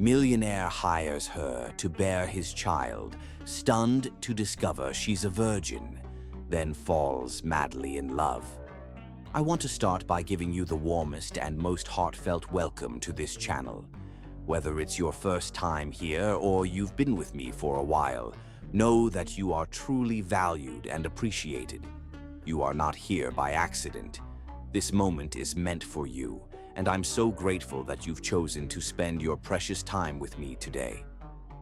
Millionaire hires her to bear his child, stunned to discover she's a virgin, then falls madly in love. I want to start by giving you the warmest and most heartfelt welcome to this channel. Whether it's your first time here or you've been with me for a while, know that you are truly valued and appreciated. You are not here by accident. This moment is meant for you, and I'm so grateful that you've chosen to spend your precious time with me today.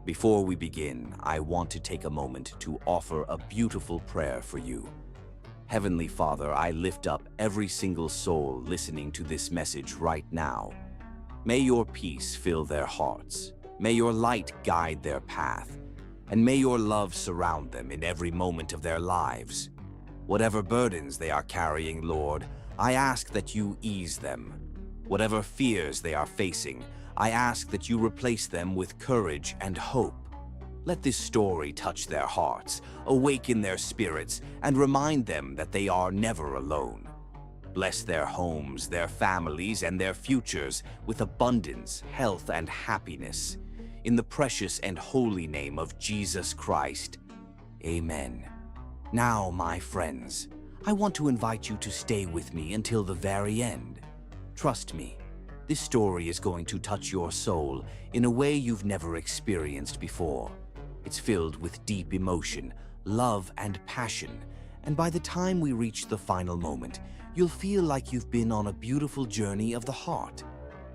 Before we begin, I want to take a moment to offer a beautiful prayer for you. Heavenly Father, I lift up every single soul listening to this message right now. May your peace fill their hearts. May your light guide their path. And may your love surround them in every moment of their lives. Whatever burdens they are carrying, Lord, I ask that you ease them. Whatever fears they are facing, I ask that you replace them with courage and hope. Let this story touch their hearts, awaken their spirits, and remind them that they are never alone. Bless their homes, their families, and their futures with abundance, health, and happiness. In the precious and holy name of Jesus Christ. Amen. Now, my friends, I want to invite you to stay with me until the very end. Trust me, this story is going to touch your soul in a way you've never experienced before. It's filled with deep emotion, love, and passion, and by the time we reach the final moment, you'll feel like you've been on a beautiful journey of the heart.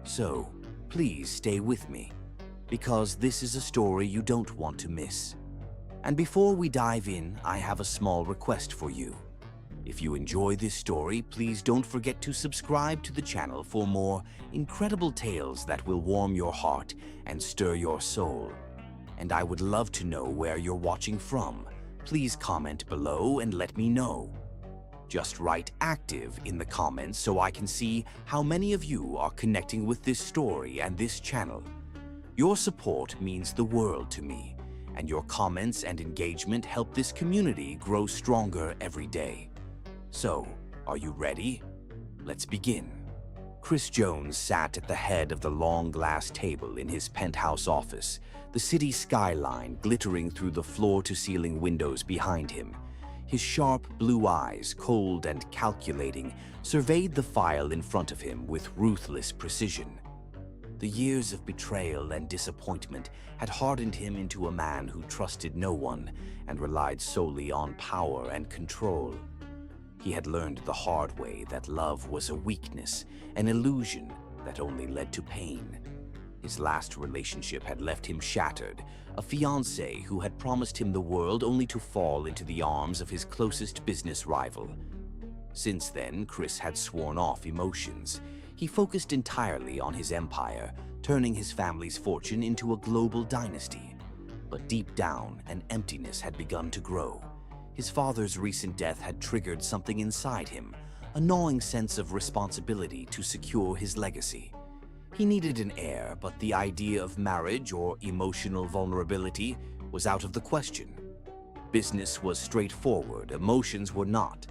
So, please stay with me, because this is a story you don't want to miss. And before we dive in, I have a small request for you. If you enjoy this story, please don't forget to subscribe to the channel for more incredible tales that will warm your heart and stir your soul. And I would love to know where you're watching from. Please comment below and let me know. Just write active in the comments so I can see how many of you are connecting with this story and this channel. Your support means the world to me, and your comments and engagement help this community grow stronger every day. So, are you ready? Let's begin. Chris Jones sat at the head of the long glass table in his penthouse office, the city skyline glittering through the floor-to-ceiling windows behind him. His sharp blue eyes, cold and calculating, surveyed the file in front of him with ruthless precision. The years of betrayal and disappointment had hardened him into a man who trusted no one and relied solely on power and control. He had learned the hard way that love was a weakness, an illusion that only led to pain. His last relationship had left him shattered, a fiancée who had promised him the world only to fall into the arms of his closest business rival. Since then, Chris had sworn off emotions. He focused entirely on his empire, turning his family's fortune into a global dynasty. But deep down, an emptiness had begun to grow. His father's recent death had triggered something inside him, a gnawing sense of responsibility to secure his legacy. He needed an heir, but the idea of marriage or emotional vulnerability was out of the question. Business was straightforward, emotions were not.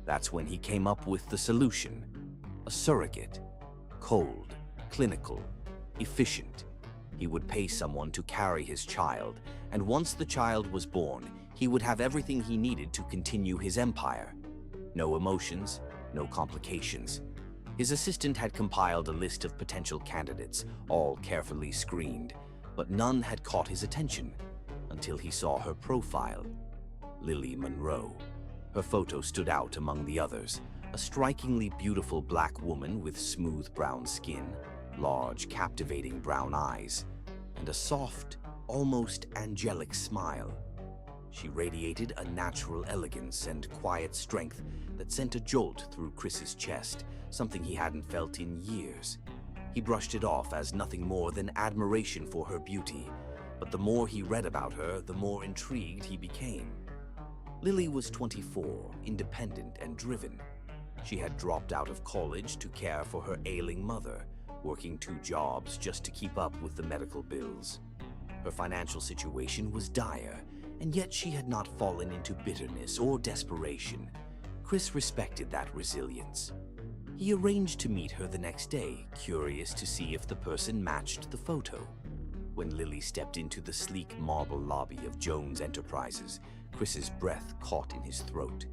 That's when he came up with the solution. A surrogate. Cold, clinical, efficient. He would pay someone to carry his child, and once the child was born, he would have everything he needed to continue his empire. No emotions, no complications. His assistant had compiled a list of potential candidates, all carefully screened, but none had caught his attention until he saw her profile. Lily Monroe. Her photo stood out among the others, a strikingly beautiful black woman with smooth brown skin, large, captivating brown eyes, and a soft, almost angelic smile. She radiated a natural elegance and quiet strength that sent a jolt through Chris's chest, something he hadn't felt in years. He brushed it off as nothing more than admiration for her beauty, but the more he read about her, the more intrigued he became. Lily was 24, independent and driven. She had dropped out of college to care for her ailing mother, working 2 jobs just to keep up with the medical bills. Her financial situation was dire, and yet she had not fallen into bitterness or desperation. Chris respected that resilience. He arranged to meet her the next day, curious to see if the person matched the photo. When Lily stepped into the sleek marble lobby of Jones Enterprises, Chris's breath caught in his throat.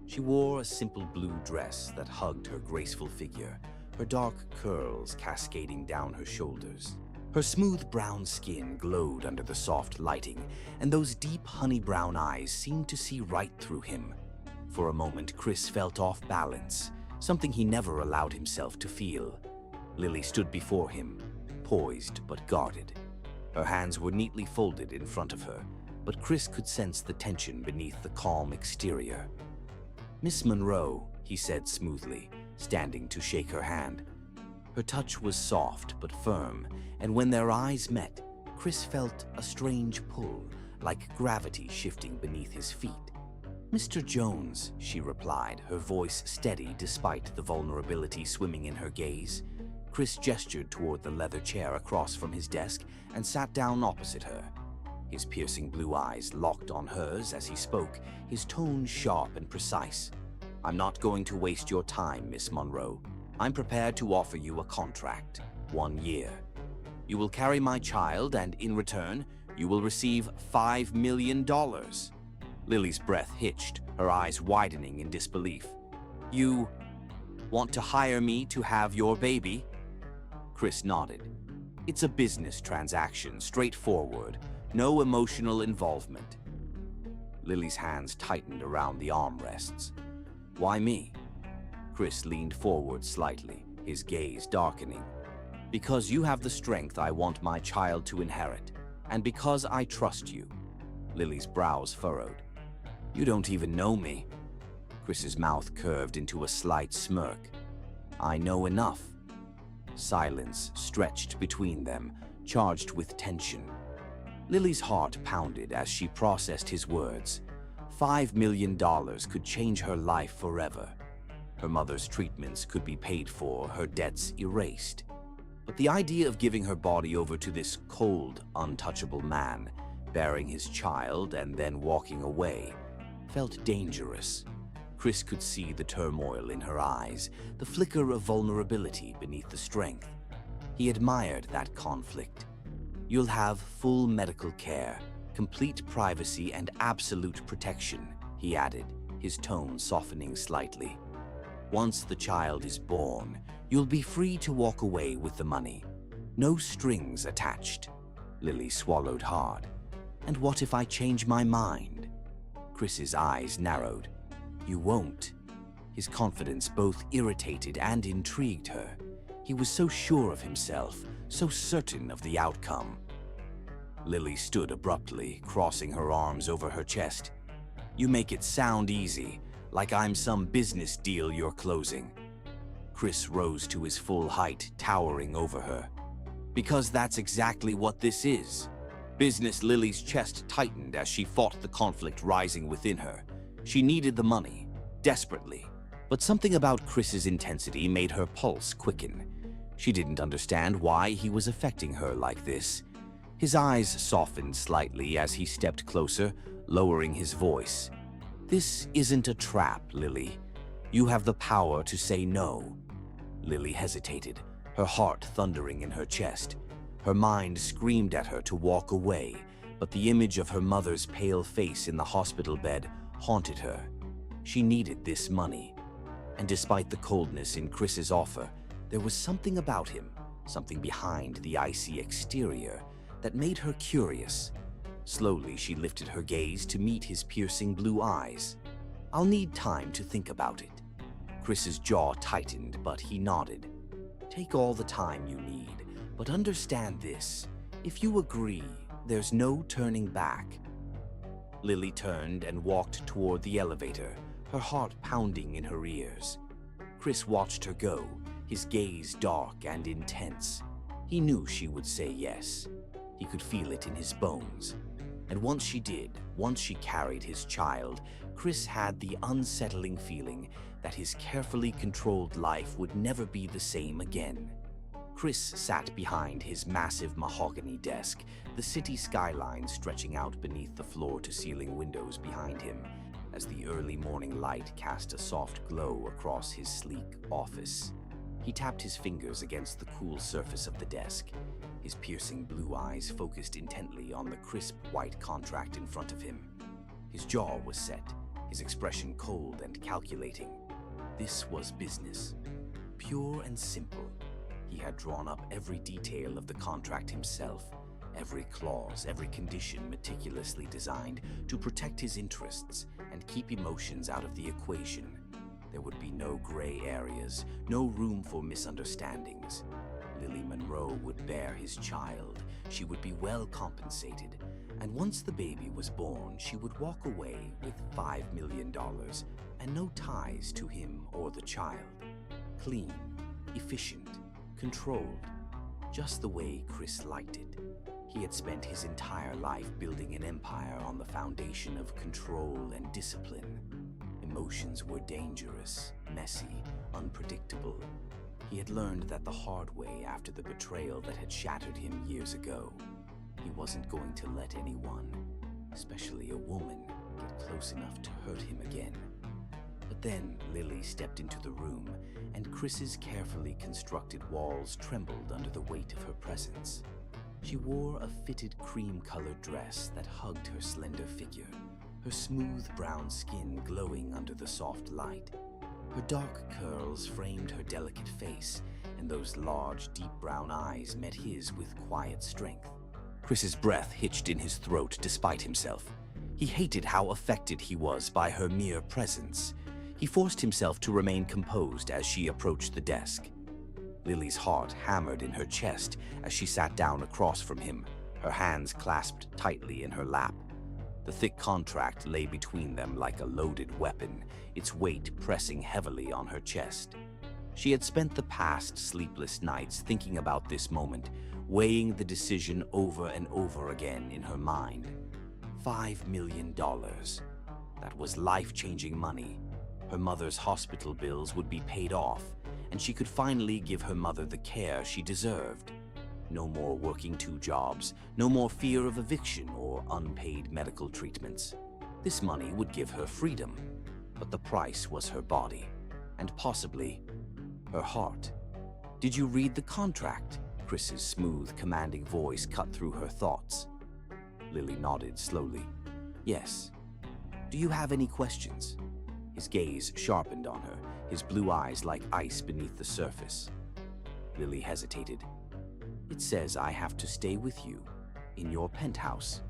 She wore a simple blue dress that hugged her graceful figure, her dark curls cascading down her shoulders. Her smooth brown skin glowed under the soft lighting, and those deep honey brown eyes seemed to see right through him. For a moment, Chris felt off balance, something he never allowed himself to feel. Lily stood before him, poised but guarded. Her hands were neatly folded in front of her, but Chris could sense the tension beneath the calm exterior. "Miss Monroe," he said smoothly, standing to shake her hand. Her touch was soft but firm, and when their eyes met, Chris felt a strange pull, like gravity shifting beneath his feet. "Mr. Jones," she replied, her voice steady despite the vulnerability swimming in her gaze. Chris gestured toward the leather chair across from his desk and sat down opposite her. His piercing blue eyes locked on hers as he spoke, his tone sharp and precise. "I'm not going to waste your time, Miss Monroe. I'm prepared to offer you a contract, 1 year. You will carry my child, and in return, you will receive $5 million. Lily's breath hitched, her eyes widening in disbelief. "You want to hire me to have your baby?" Chris nodded. "It's a business transaction, straightforward, no emotional involvement." Lily's hands tightened around the armrests. "Why me?" Chris leaned forward slightly, his gaze darkening. "Because you have the strength I want my child to inherit, and because I trust you." Lily's brows furrowed. "You don't even know me." Chris's mouth curved into a slight smirk. "I know enough." Silence stretched between them, charged with tension. Lily's heart pounded as she processed his words. $5 million could change her life forever. Her mother's treatments could be paid for, her debts erased. But the idea of giving her body over to this cold, untouchable man, bearing his child and then walking away, felt dangerous. Chris could see the turmoil in her eyes, the flicker of vulnerability beneath the strength. He admired that conflict. "You'll have full medical care, complete privacy, and absolute protection," he added, his tone softening slightly. "Once the child is born, you'll be free to walk away with the money. No strings attached." Lily swallowed hard. "And what if I change my mind?" Chris's eyes narrowed. "You won't." His confidence both irritated and intrigued her. He was so sure of himself, so certain of the outcome. Lily stood abruptly, crossing her arms over her chest. "You make it sound easy, like I'm some business deal you're closing." Chris rose to his full height, towering over her. "Because that's exactly what this is." Business. Lily's chest tightened as she fought the conflict rising within her. She needed the money, desperately. But something about Chris's intensity made her pulse quicken. She didn't understand why he was affecting her like this. His eyes softened slightly as he stepped closer, lowering his voice. "This isn't a trap, Lily. You have the power to say no." Lily hesitated, her heart thundering in her chest. Her mind screamed at her to walk away, but the image of her mother's pale face in the hospital bed haunted her. She needed this money. And despite the coldness in Chris's offer, there was something about him, something behind the icy exterior, that made her curious. Slowly, she lifted her gaze to meet his piercing blue eyes. "I'll need time to think about it." Chris's jaw tightened, but he nodded. "Take all the time you need, but understand this. If you agree, there's no turning back." Lily turned and walked toward the elevator, her heart pounding in her ears. Chris watched her go, his gaze dark and intense. He knew she would say yes. He could feel it in his bones. And once she did, once she carried his child, Chris had the unsettling feeling that his carefully controlled life would never be the same again. Chris sat behind his massive mahogany desk, the city skyline stretching out beneath the floor-to-ceiling windows behind him, as the early morning light cast a soft glow across his sleek office. He tapped his fingers against the cool surface of the desk, his piercing blue eyes focused intently on the crisp white contract in front of him. His jaw was set, his expression cold and calculating. This was business, pure and simple. He had drawn up every detail of the contract himself, every clause, every condition meticulously designed to protect his interests and keep emotions out of the equation. There would be no gray areas, no room for misunderstandings. Lily Monroe would bear his child, she would be well compensated, and once the baby was born, she would walk away with $5 million and no ties to him or the child. Clean, efficient, controlled, just the way Chris liked it. He had spent his entire life building an empire on the foundation of control and discipline. Emotions were dangerous, messy, unpredictable. He had learned that the hard way after the betrayal that had shattered him years ago. He wasn't going to let anyone, especially a woman, get close enough to hurt him again. But then Lily stepped into the room, and Chris's carefully constructed walls trembled under the weight of her presence. She wore a fitted cream-colored dress that hugged her slender figure, her smooth brown skin glowing under the soft light. Her dark curls framed her delicate face, and those large, deep brown eyes met his with quiet strength. Chris's breath hitched in his throat despite himself. He hated how affected he was by her mere presence. He forced himself to remain composed as she approached the desk. Lily's heart hammered in her chest as she sat down across from him, her hands clasped tightly in her lap. The thick contract lay between them like a loaded weapon, its weight pressing heavily on her chest. She had spent the past sleepless nights thinking about this moment, weighing the decision over and over again in her mind. $5 million. That was life-changing money. Her mother's hospital bills would be paid off, and she could finally give her mother the care she deserved. No more working 2 jobs, no more fear of eviction or unpaid medical treatments. This money would give her freedom, but the price was her body, and possibly her heart. "Did you read the contract?" Chris's smooth, commanding voice cut through her thoughts. Lily nodded slowly. "Yes. Do you have any questions?" His gaze sharpened on her, his blue eyes like ice beneath the surface. Lily hesitated. "It says I have to stay with you, in your penthouse."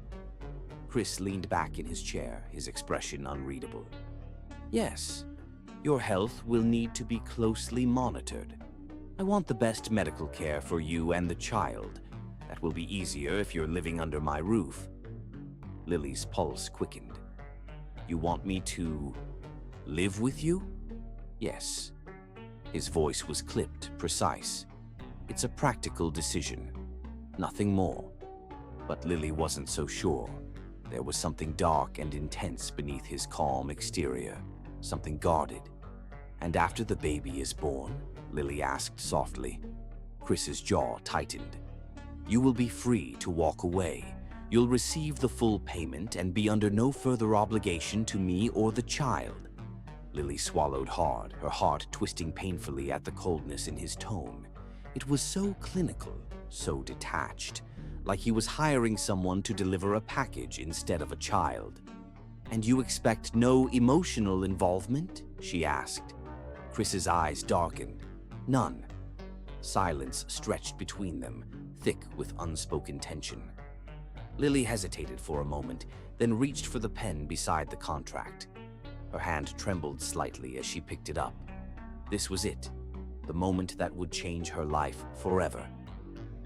Chris leaned back in his chair, his expression unreadable. "Yes. Your health will need to be closely monitored. I want the best medical care for you and the child. That will be easier if you're living under my roof." Lily's pulse quickened. "You want me to live with you?" "Yes." His voice was clipped, precise. "It's a practical decision. Nothing more." But Lily wasn't so sure. There was something dark and intense beneath his calm exterior, something guarded. "And after the baby is born?" Lily asked softly. Chris's jaw tightened. "You will be free to walk away. You'll receive the full payment and be under no further obligation to me or the child." Lily swallowed hard, her heart twisting painfully at the coldness in his tone. It was so clinical, so detached, like he was hiring someone to deliver a package instead of a child. "And you expect no emotional involvement?" she asked. Chris's eyes darkened. "None." Silence stretched between them, thick with unspoken tension. Lily hesitated for a moment, then reached for the pen beside the contract. Her hand trembled slightly as she picked it up. This was it, the moment that would change her life forever.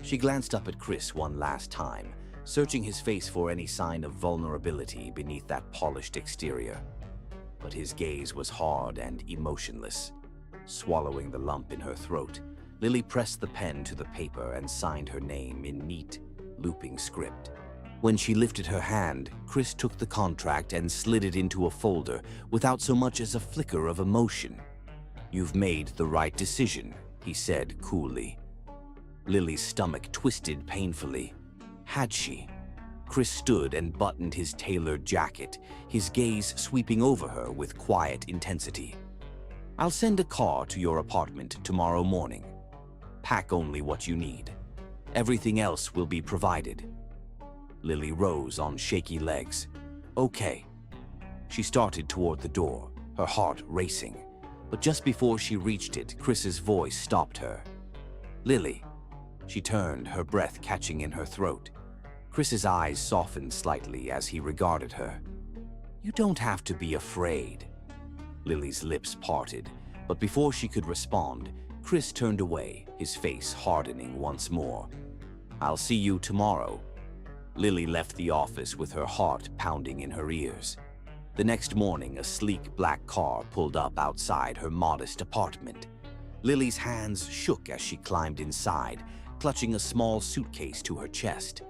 She glanced up at Chris one last time, searching his face for any sign of vulnerability beneath that polished exterior. But his gaze was hard and emotionless. Swallowing the lump in her throat, Lily pressed the pen to the paper and signed her name in neat, looping script. When she lifted her hand, Chris took the contract and slid it into a folder without so much as a flicker of emotion. "You've made the right decision," he said coolly. Lily's stomach twisted painfully. Had she? Chris stood and buttoned his tailored jacket, his gaze sweeping over her with quiet intensity. I'll send a car to your apartment tomorrow morning. Pack only what you need. Everything else will be provided. Lily rose on shaky legs. Okay. She started toward the door, her heart racing. But just before she reached it, Chris's voice stopped her. Lily. She turned, her breath catching in her throat. Chris's eyes softened slightly as he regarded her. You don't have to be afraid. Lily's lips parted, but before she could respond, Chris turned away, his face hardening once more. I'll see you tomorrow. Lily left the office with her heart pounding in her ears. The next morning, a sleek black car pulled up outside her modest apartment. Lily's hands shook as she climbed inside, clutching a small suitcase to her chest.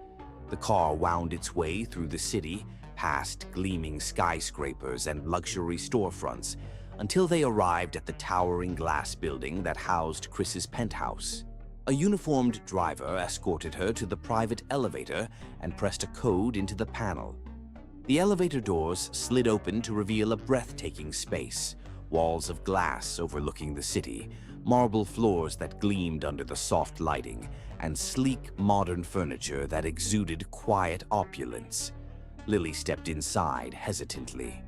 The car wound its way through the city, past gleaming skyscrapers and luxury storefronts, until they arrived at the towering glass building that housed Chris's penthouse. A uniformed driver escorted her to the private elevator and pressed a code into the panel. The elevator doors slid open to reveal a breathtaking space, walls of glass overlooking the city, marble floors that gleamed under the soft lighting, and sleek modern furniture that exuded quiet opulence. Lily stepped inside hesitantly.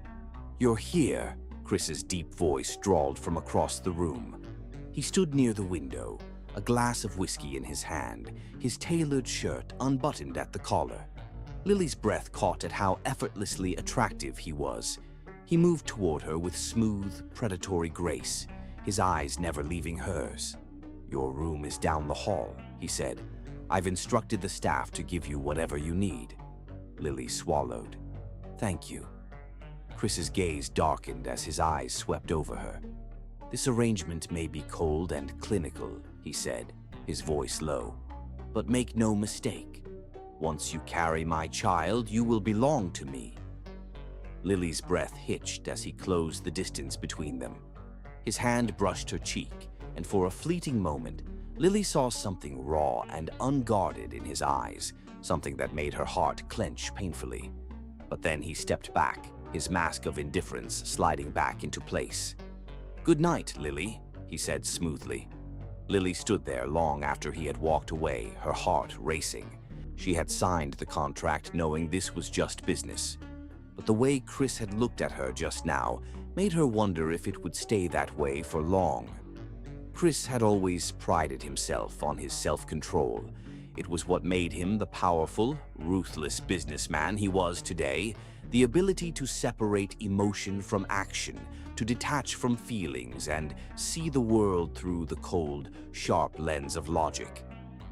You're here, Chris's deep voice drawled from across the room. He stood near the window, a glass of whiskey in his hand, his tailored shirt unbuttoned at the collar. Lily's breath caught at how effortlessly attractive he was. He moved toward her with smooth, predatory grace, his eyes never leaving hers. Your room is down the hall, he said. I've instructed the staff to give you whatever you need. Lily swallowed. Thank you. Chris's gaze darkened as his eyes swept over her. This arrangement may be cold and clinical, he said, his voice low. But make no mistake. Once you carry my child, you will belong to me. Lily's breath hitched as he closed the distance between them. His hand brushed her cheek, and for a fleeting moment, Lily saw something raw and unguarded in his eyes, something that made her heart clench painfully. But then he stepped back, his mask of indifference sliding back into place. Good night, Lily, he said smoothly. Lily stood there long after he had walked away, her heart racing. She had signed the contract knowing this was just business. But the way Chris had looked at her just now made her wonder if it would stay that way for long. Chris had always prided himself on his self-control. It was what made him the powerful, ruthless businessman he was today, the ability to separate emotion from action, to detach from feelings and see the world through the cold, sharp lens of logic.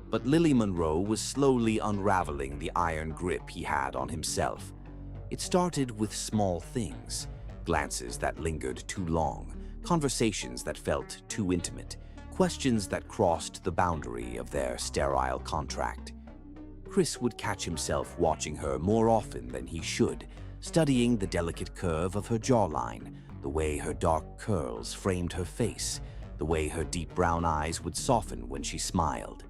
But Lily Monroe was slowly unraveling the iron grip he had on himself. It started with small things, glances that lingered too long, conversations that felt too intimate, questions that crossed the boundary of their sterile contract. Chris would catch himself watching her more often than he should, studying the delicate curve of her jawline, the way her dark curls framed her face, the way her deep brown eyes would soften when she smiled.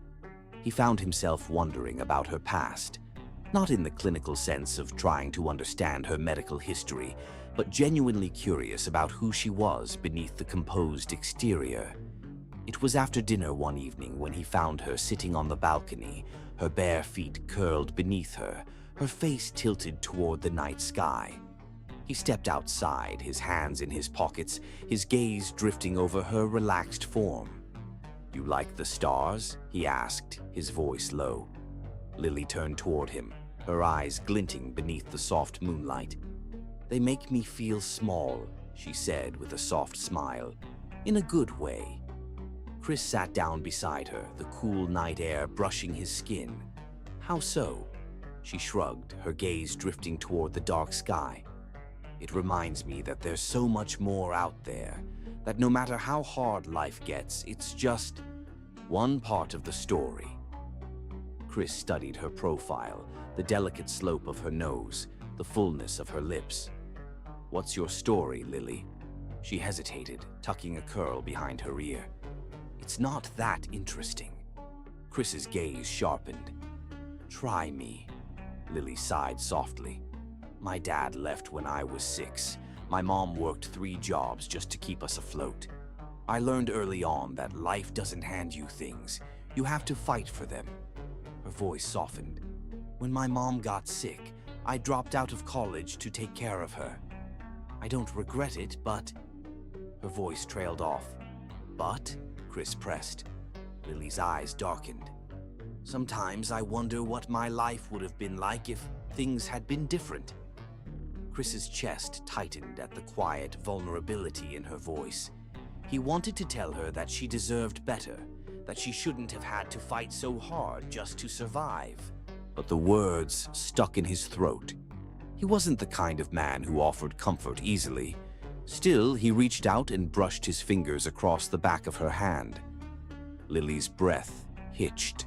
He found himself wondering about her past, not in the clinical sense of trying to understand her medical history, but genuinely curious about who she was beneath the composed exterior. It was after dinner one evening when he found her sitting on the balcony, her bare feet curled beneath her, her face tilted toward the night sky. He stepped outside, his hands in his pockets, his gaze drifting over her relaxed form. You like the stars? He asked, his voice low. Lily turned toward him, her eyes glinting beneath the soft moonlight. They make me feel small, she said with a soft smile, in a good way. Chris sat down beside her, the cool night air brushing his skin. How so? She shrugged, her gaze drifting toward the dark sky. It reminds me that there's so much more out there, that no matter how hard life gets, it's just one part of the story. Chris studied her profile, the delicate slope of her nose, the fullness of her lips. What's your story, Lily? She hesitated, tucking a curl behind her ear. It's not that interesting. Chris's gaze sharpened. Try me. Lily sighed softly. My dad left when I was 6. My mom worked 3 jobs just to keep us afloat. I learned early on that life doesn't hand you things. You have to fight for them. Her voice softened. When my mom got sick, I dropped out of college to take care of her. I don't regret it, but... Her voice trailed off. But? Chris pressed. Lily's eyes darkened. Sometimes I wonder what my life would have been like if things had been different. Chris's chest tightened at the quiet vulnerability in her voice. He wanted to tell her that she deserved better, that she shouldn't have had to fight so hard just to survive. But the words stuck in his throat. He wasn't the kind of man who offered comfort easily. Still, he reached out and brushed his fingers across the back of her hand. Lily's breath hitched.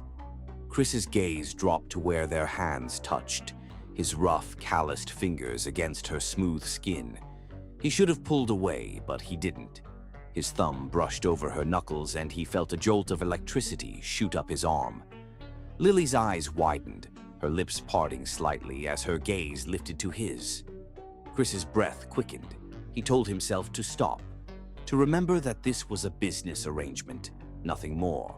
Chris's gaze dropped to where their hands touched, his rough, calloused fingers against her smooth skin. He should have pulled away, but he didn't. His thumb brushed over her knuckles and he felt a jolt of electricity shoot up his arm. Lily's eyes widened, her lips parting slightly as her gaze lifted to his. Chris's breath quickened. He told himself to stop, to remember that this was a business arrangement, nothing more.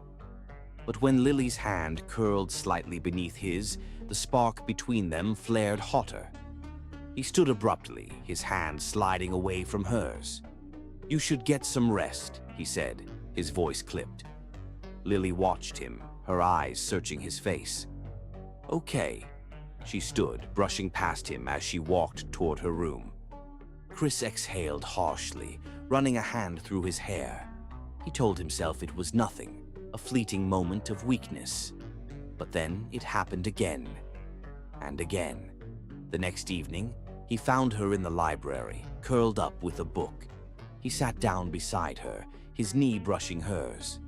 But when Lily's hand curled slightly beneath his, the spark between them flared hotter. He stood abruptly, his hand sliding away from hers. "You should get some rest," he said, his voice clipped. Lily watched him, her eyes searching his face. "Okay." She stood, brushing past him as she walked toward her room. Chris exhaled harshly, running a hand through his hair. He told himself it was nothing, a fleeting moment of weakness. But then it happened again, and again. The next evening, he found her in the library, curled up with a book. He sat down beside her, his knee brushing hers.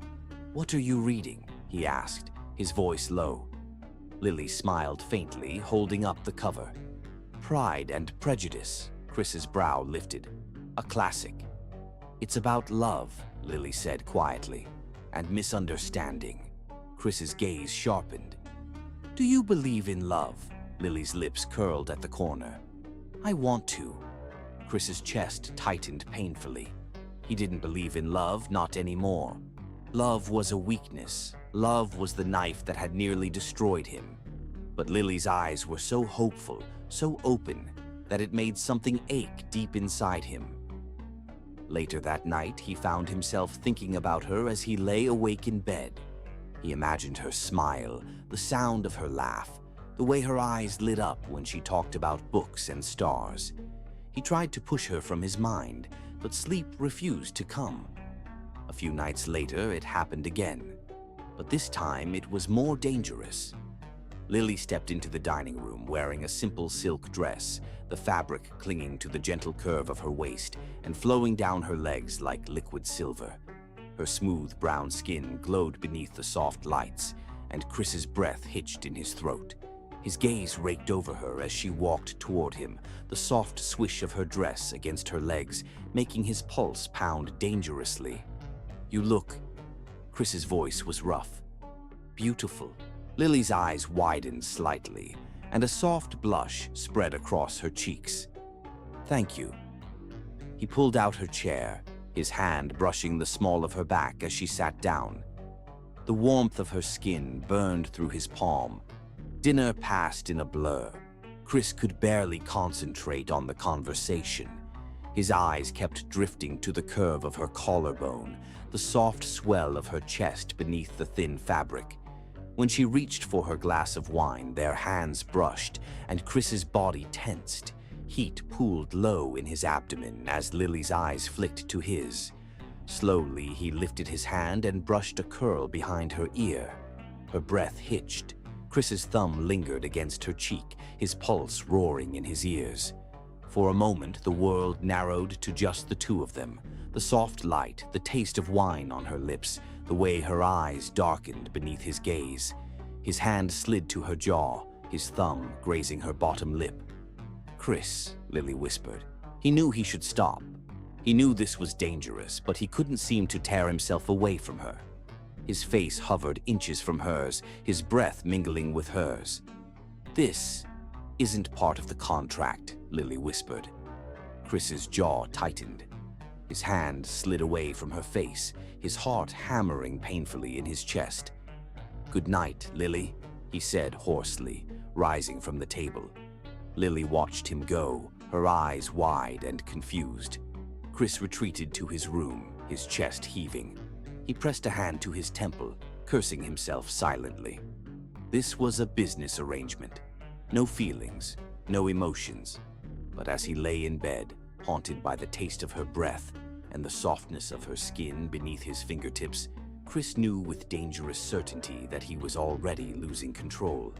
"What are you reading?" he asked, his voice low. Lily smiled faintly, holding up the cover. "Pride and Prejudice." Chris's brow lifted. "A classic." "It's about love," Lily said quietly, "and misunderstanding." Chris's gaze sharpened. "Do you believe in love?" Lily's lips curled at the corner. "I want to." Chris's chest tightened painfully. He didn't believe in love, not anymore. Love was a weakness. Love was the knife that had nearly destroyed him. But Lily's eyes were so hopeful, so open, that it made something ache deep inside him. Later that night, he found himself thinking about her as he lay awake in bed. He imagined her smile, the sound of her laugh, the way her eyes lit up when she talked about books and stars. He tried to push her from his mind, but sleep refused to come. A few nights later, it happened again. But this time, it was more dangerous. Lily stepped into the dining room wearing a simple silk dress, the fabric clinging to the gentle curve of her waist and flowing down her legs like liquid silver. Her smooth brown skin glowed beneath the soft lights, and Chris's breath hitched in his throat. His gaze raked over her as she walked toward him, the soft swish of her dress against her legs making his pulse pound dangerously. "You look..." Chris's voice was rough. "Beautiful." Lily's eyes widened slightly, and a soft blush spread across her cheeks. "Thank you." He pulled out her chair, his hand brushing the small of her back as she sat down. The warmth of her skin burned through his palm. Dinner passed in a blur. Chris could barely concentrate on the conversation. His eyes kept drifting to the curve of her collarbone, the soft swell of her chest beneath the thin fabric. When she reached for her glass of wine, their hands brushed, and Chris's body tensed. Heat pooled low in his abdomen as Lily's eyes flicked to his. Slowly, he lifted his hand and brushed a curl behind her ear. Her breath hitched. Chris's thumb lingered against her cheek, his pulse roaring in his ears. For a moment, the world narrowed to just the two of them. The soft light, the taste of wine on her lips, the way her eyes darkened beneath his gaze. His hand slid to her jaw, his thumb grazing her bottom lip. "Chris," Lily whispered. He knew he should stop. He knew this was dangerous, but he couldn't seem to tear himself away from her. His face hovered inches from hers, his breath mingling with hers. "This isn't part of the contract," Lily whispered. Chris's jaw tightened. His hand slid away from her face, his heart hammering painfully in his chest. "Good night, Lily," he said hoarsely, rising from the table. Lily watched him go, her eyes wide and confused. Chris retreated to his room, his chest heaving. He pressed a hand to his temple, cursing himself silently. This was a business arrangement. No feelings, no emotions. But as he lay in bed, haunted by the taste of her breath and the softness of her skin beneath his fingertips, Chris knew with dangerous certainty that he was already losing control.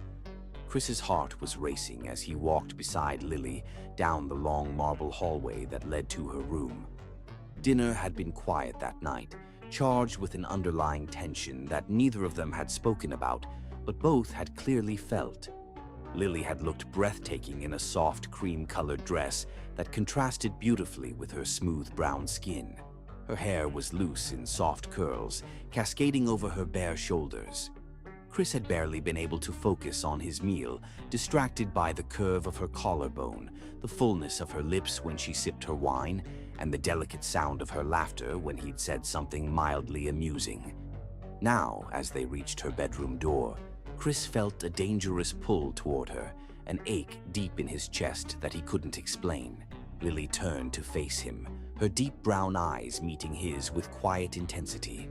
Chris's heart was racing as he walked beside Lily down the long marble hallway that led to her room. Dinner had been quiet that night, charged with an underlying tension that neither of them had spoken about, but both had clearly felt. Lily had looked breathtaking in a soft cream-colored dress that contrasted beautifully with her smooth brown skin. Her hair was loose in soft curls, cascading over her bare shoulders. Chris had barely been able to focus on his meal, distracted by the curve of her collarbone, the fullness of her lips when she sipped her wine, and the delicate sound of her laughter when he'd said something mildly amusing. Now, as they reached her bedroom door, Chris felt a dangerous pull toward her, an ache deep in his chest that he couldn't explain. Lily turned to face him, her deep brown eyes meeting his with quiet intensity.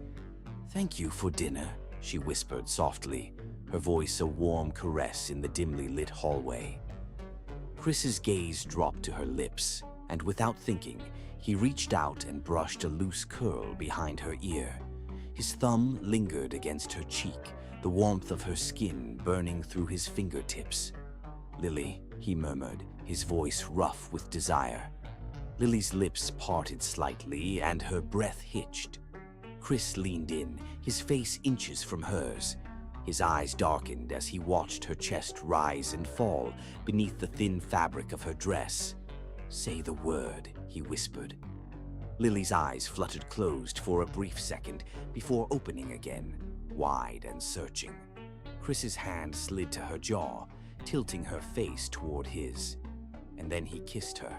"Thank you for dinner," she whispered softly, her voice a warm caress in the dimly lit hallway. Chris's gaze dropped to her lips, and without thinking, he reached out and brushed a loose curl behind her ear. His thumb lingered against her cheek, the warmth of her skin burning through his fingertips. "Lily," he murmured, his voice rough with desire. Lily's lips parted slightly and her breath hitched. Chris leaned in, his face inches from hers. His eyes darkened as he watched her chest rise and fall beneath the thin fabric of her dress. "Say the word," he whispered. Lily's eyes fluttered closed for a brief second before opening again, wide and searching. Chris's hand slid to her jaw, tilting her face toward his. And then he kissed her.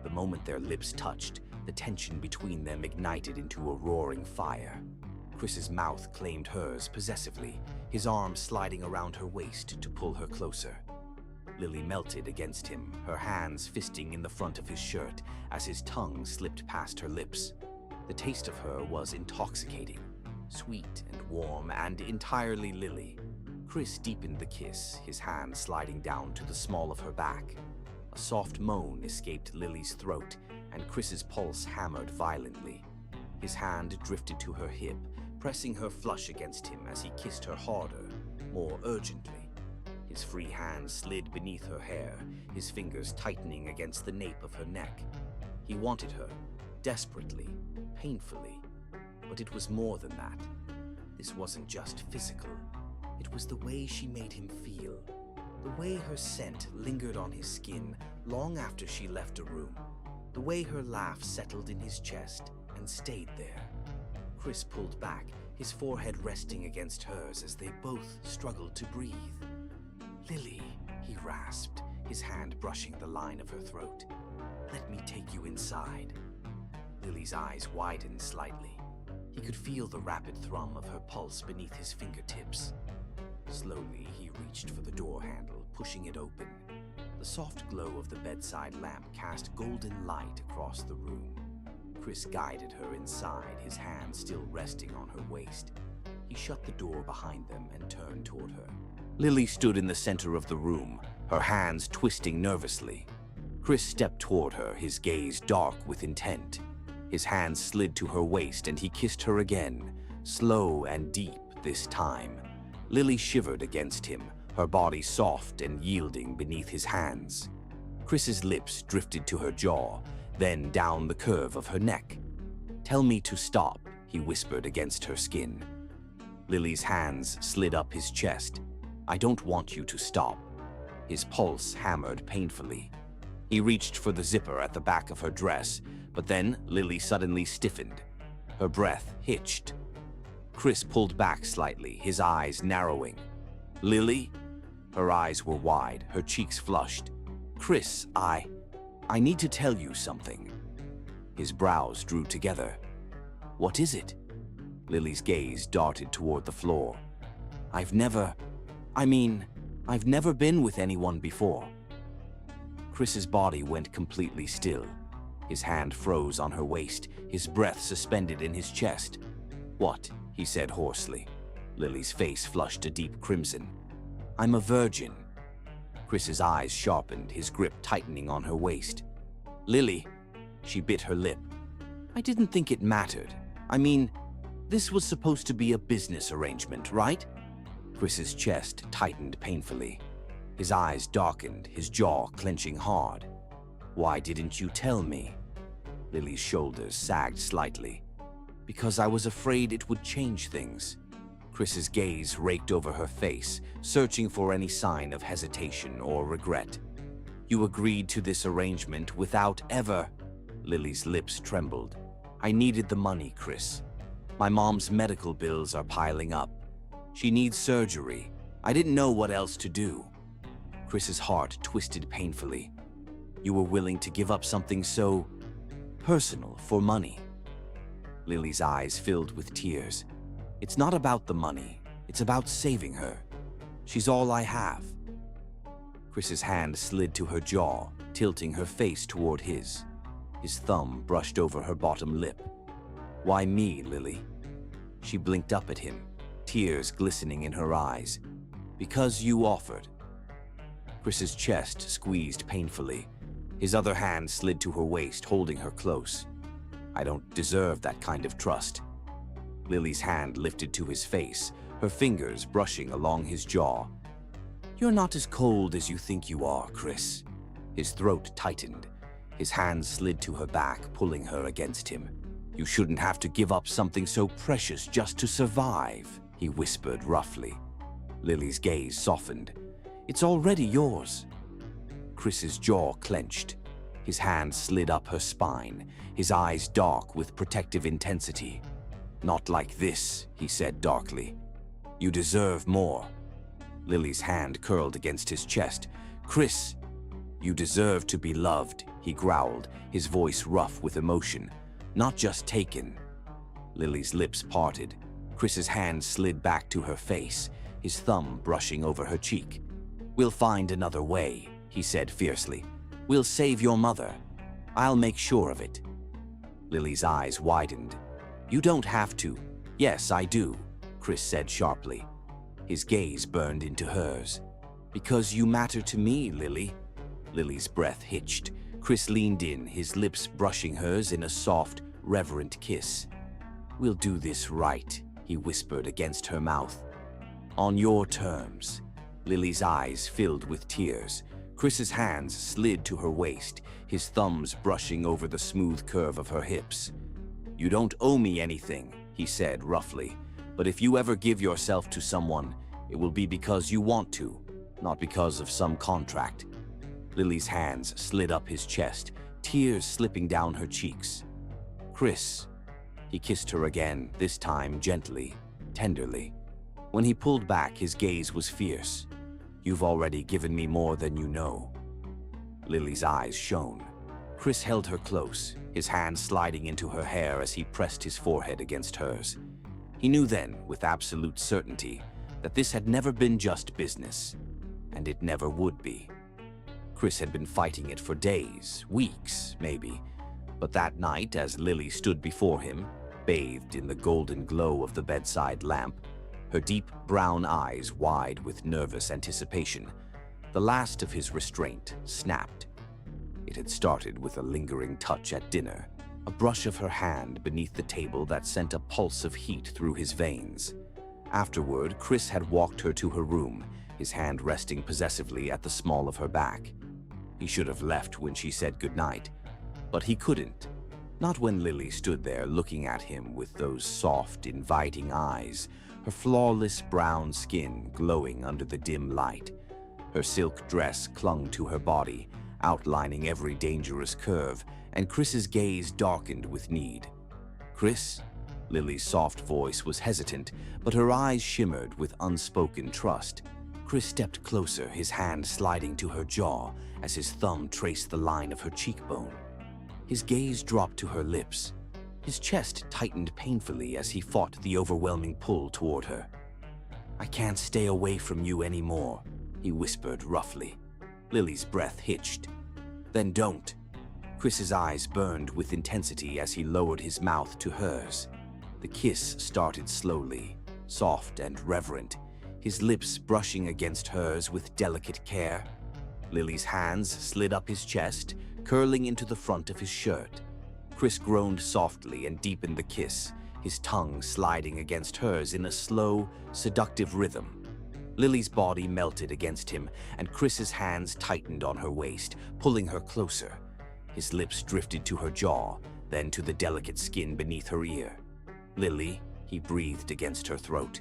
The moment their lips touched, the tension between them ignited into a roaring fire. Chris's mouth claimed hers possessively, his arm sliding around her waist to pull her closer. Lily melted against him, her hands fisting in the front of his shirt as his tongue slipped past her lips. The taste of her was intoxicating, sweet and warm and entirely Lily. Chris deepened the kiss, his hand sliding down to the small of her back. A soft moan escaped Lily's throat, and Chris's pulse hammered violently. His hand drifted to her hip, pressing her flush against him as he kissed her harder, more urgently. His free hand slid beneath her hair, his fingers tightening against the nape of her neck. He wanted her, desperately, painfully, but it was more than that. This wasn't just physical. It was the way she made him feel, the way her scent lingered on his skin long after she left a room, the way her laugh settled in his chest and stayed there. Chris pulled back, his forehead resting against hers as they both struggled to breathe. "Lily," he rasped, his hand brushing the line of her throat. "Let me take you inside." Lily's eyes widened slightly. He could feel the rapid thrum of her pulse beneath his fingertips. Slowly, he reached for the door handle, pushing it open. The soft glow of the bedside lamp cast golden light across the room. Chris guided her inside, his hand still resting on her waist. He shut the door behind them and turned toward her. Lily stood in the center of the room, her hands twisting nervously. Chris stepped toward her, his gaze dark with intent. His hand slid to her waist and he kissed her again, slow and deep this time. Lily shivered against him, her body soft and yielding beneath his hands. Chris's lips drifted to her jaw, then down the curve of her neck. "Tell me to stop," he whispered against her skin. Lily's hands slid up his chest. "I don't want you to stop." His pulse hammered painfully. He reached for the zipper at the back of her dress, but then Lily suddenly stiffened. Her breath hitched. Chris pulled back slightly, his eyes narrowing. "Lily?" Her eyes were wide, her cheeks flushed. "Chris, I need to tell you something." His brows drew together. "What is it?" Lily's gaze darted toward the floor. I've never been with anyone before." Chris's body went completely still. His hand froze on her waist, his breath suspended in his chest. "What?" he said hoarsely. Lily's face flushed a deep crimson. "I'm a virgin." Chris's eyes sharpened, his grip tightening on her waist. "Lily," she bit her lip. "I didn't think it mattered. This was supposed to be a business arrangement, right?" Chris's chest tightened painfully. His eyes darkened, his jaw clenching hard. "Why didn't you tell me?" Lily's shoulders sagged slightly. "Because I was afraid it would change things." Chris's gaze raked over her face, searching for any sign of hesitation or regret. "You agreed to this arrangement without ever—" Lily's lips trembled. "I needed the money, Chris. My mom's medical bills are piling up. She needs surgery. I didn't know what else to do." Chris's heart twisted painfully. "You were willing to give up something so personal for money." Lily's eyes filled with tears. "It's not about the money. It's about saving her. She's all I have." Chris's hand slid to her jaw, tilting her face toward his. His thumb brushed over her bottom lip. "Why me, Lily?" She blinked up at him, tears glistening in her eyes. "Because you offered." Chris's chest squeezed painfully. His other hand slid to her waist, holding her close. "I don't deserve that kind of trust." Lily's hand lifted to his face, her fingers brushing along his jaw. "You're not as cold as you think you are, Chris." His throat tightened. His hands slid to her back, pulling her against him. "You shouldn't have to give up something so precious just to survive," he whispered roughly. Lily's gaze softened. "It's already yours." Chris's jaw clenched. His hand slid up her spine, his eyes dark with protective intensity. "Not like this," he said darkly. "You deserve more." Lily's hand curled against his chest. "Chris, you deserve to be loved," he growled, his voice rough with emotion. "Not just taken." Lily's lips parted. Chris's hand slid back to her face, his thumb brushing over her cheek. "We'll find another way," he said fiercely. "We'll save your mother. I'll make sure of it." Lily's eyes widened. "You don't have to." "Yes, I do," Chris said sharply. His gaze burned into hers. "Because you matter to me, Lily." Lily's breath hitched. Chris leaned in, his lips brushing hers in a soft, reverent kiss. "We'll do this right," he whispered against her mouth. "On your terms." Lily's eyes filled with tears. Chris's hands slid to her waist, his thumbs brushing over the smooth curve of her hips. "You don't owe me anything," he said roughly. "But if you ever give yourself to someone, it will be because you want to, not because of some contract." Lily's hands slid up his chest, tears slipping down her cheeks. "Chris." He kissed her again, this time gently, tenderly. When he pulled back, his gaze was fierce. "You've already given me more than you know." Lily's eyes shone. Chris held her close, his hand sliding into her hair as he pressed his forehead against hers. He knew then, with absolute certainty, that this had never been just business, and it never would be. Chris had been fighting it for days, weeks, maybe, but that night, as Lily stood before him, bathed in the golden glow of the bedside lamp, her deep brown eyes wide with nervous anticipation, the last of his restraint snapped. It had started with a lingering touch at dinner, a brush of her hand beneath the table that sent a pulse of heat through his veins. Afterward, Chris had walked her to her room, his hand resting possessively at the small of her back. He should have left when she said goodnight, but he couldn't. Not when Lily stood there looking at him with those soft, inviting eyes, her flawless brown skin glowing under the dim light. Her silk dress clung to her body, outlining every dangerous curve, and Chris's gaze darkened with need. "Chris?" Lily's soft voice was hesitant, but her eyes shimmered with unspoken trust. Chris stepped closer, his hand sliding to her jaw as his thumb traced the line of her cheekbone. His gaze dropped to her lips. His chest tightened painfully as he fought the overwhelming pull toward her. "I can't stay away from you anymore," he whispered roughly. Lily's breath hitched. "Then don't." Chris's eyes burned with intensity as he lowered his mouth to hers. The kiss started slowly, soft and reverent, his lips brushing against hers with delicate care. Lily's hands slid up his chest, curling into the front of his shirt. Chris groaned softly and deepened the kiss, his tongue sliding against hers in a slow, seductive rhythm. Lily's body melted against him, and Chris's hands tightened on her waist, pulling her closer. His lips drifted to her jaw, then to the delicate skin beneath her ear. "Lily," he breathed against her throat.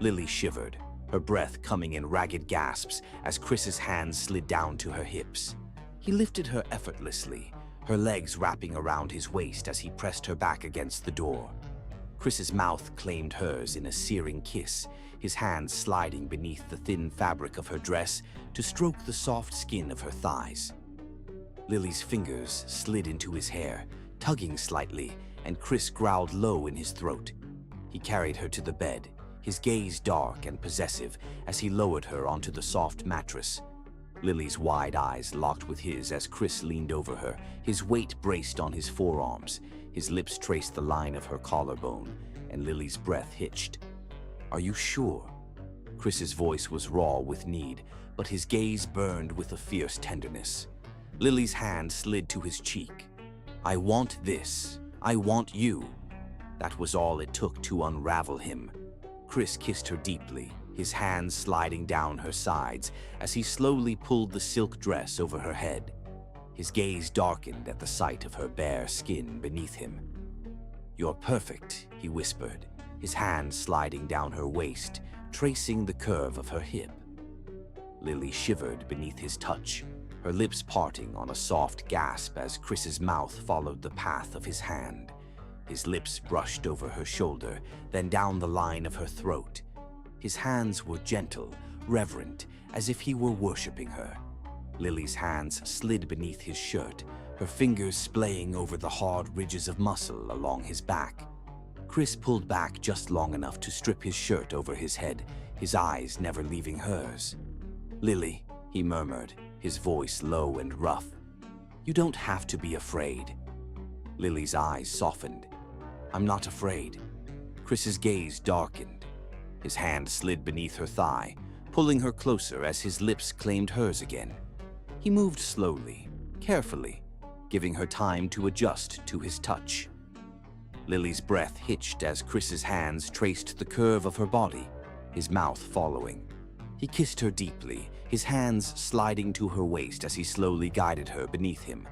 Lily shivered, her breath coming in ragged gasps as Chris's hands slid down to her hips. He lifted her effortlessly, her legs wrapping around his waist as he pressed her back against the door. Chris's mouth claimed hers in a searing kiss, his hands sliding beneath the thin fabric of her dress to stroke the soft skin of her thighs. Lily's fingers slid into his hair, tugging slightly, and Chris growled low in his throat. He carried her to the bed, his gaze dark and possessive as he lowered her onto the soft mattress. Lily's wide eyes locked with his as Chris leaned over her, his weight braced on his forearms. His lips traced the line of her collarbone, and Lily's breath hitched. "Are you sure?" Chris's voice was raw with need, but his gaze burned with a fierce tenderness. Lily's hand slid to his cheek. "I want this. I want you." That was all it took to unravel him. Chris kissed her deeply, his hands sliding down her sides as he slowly pulled the silk dress over her head. His gaze darkened at the sight of her bare skin beneath him. "You're perfect," he whispered, his hands sliding down her waist, tracing the curve of her hip. Lily shivered beneath his touch, her lips parting on a soft gasp as Chris's mouth followed the path of his hand. His lips brushed over her shoulder, then down the line of her throat. His hands were gentle, reverent, as if he were worshipping her. Lily's hands slid beneath his shirt, her fingers splaying over the hard ridges of muscle along his back. Chris pulled back just long enough to strip his shirt over his head, his eyes never leaving hers. "Lily," he murmured, his voice low and rough. "You don't have to be afraid." Lily's eyes softened. "I'm not afraid." Chris's gaze darkened. His hand slid beneath her thigh, pulling her closer as his lips claimed hers again. He moved slowly, carefully, giving her time to adjust to his touch. Lily's breath hitched as Chris's hands traced the curve of her body, his mouth following. He kissed her deeply, his hands sliding to her waist as he slowly guided her beneath him.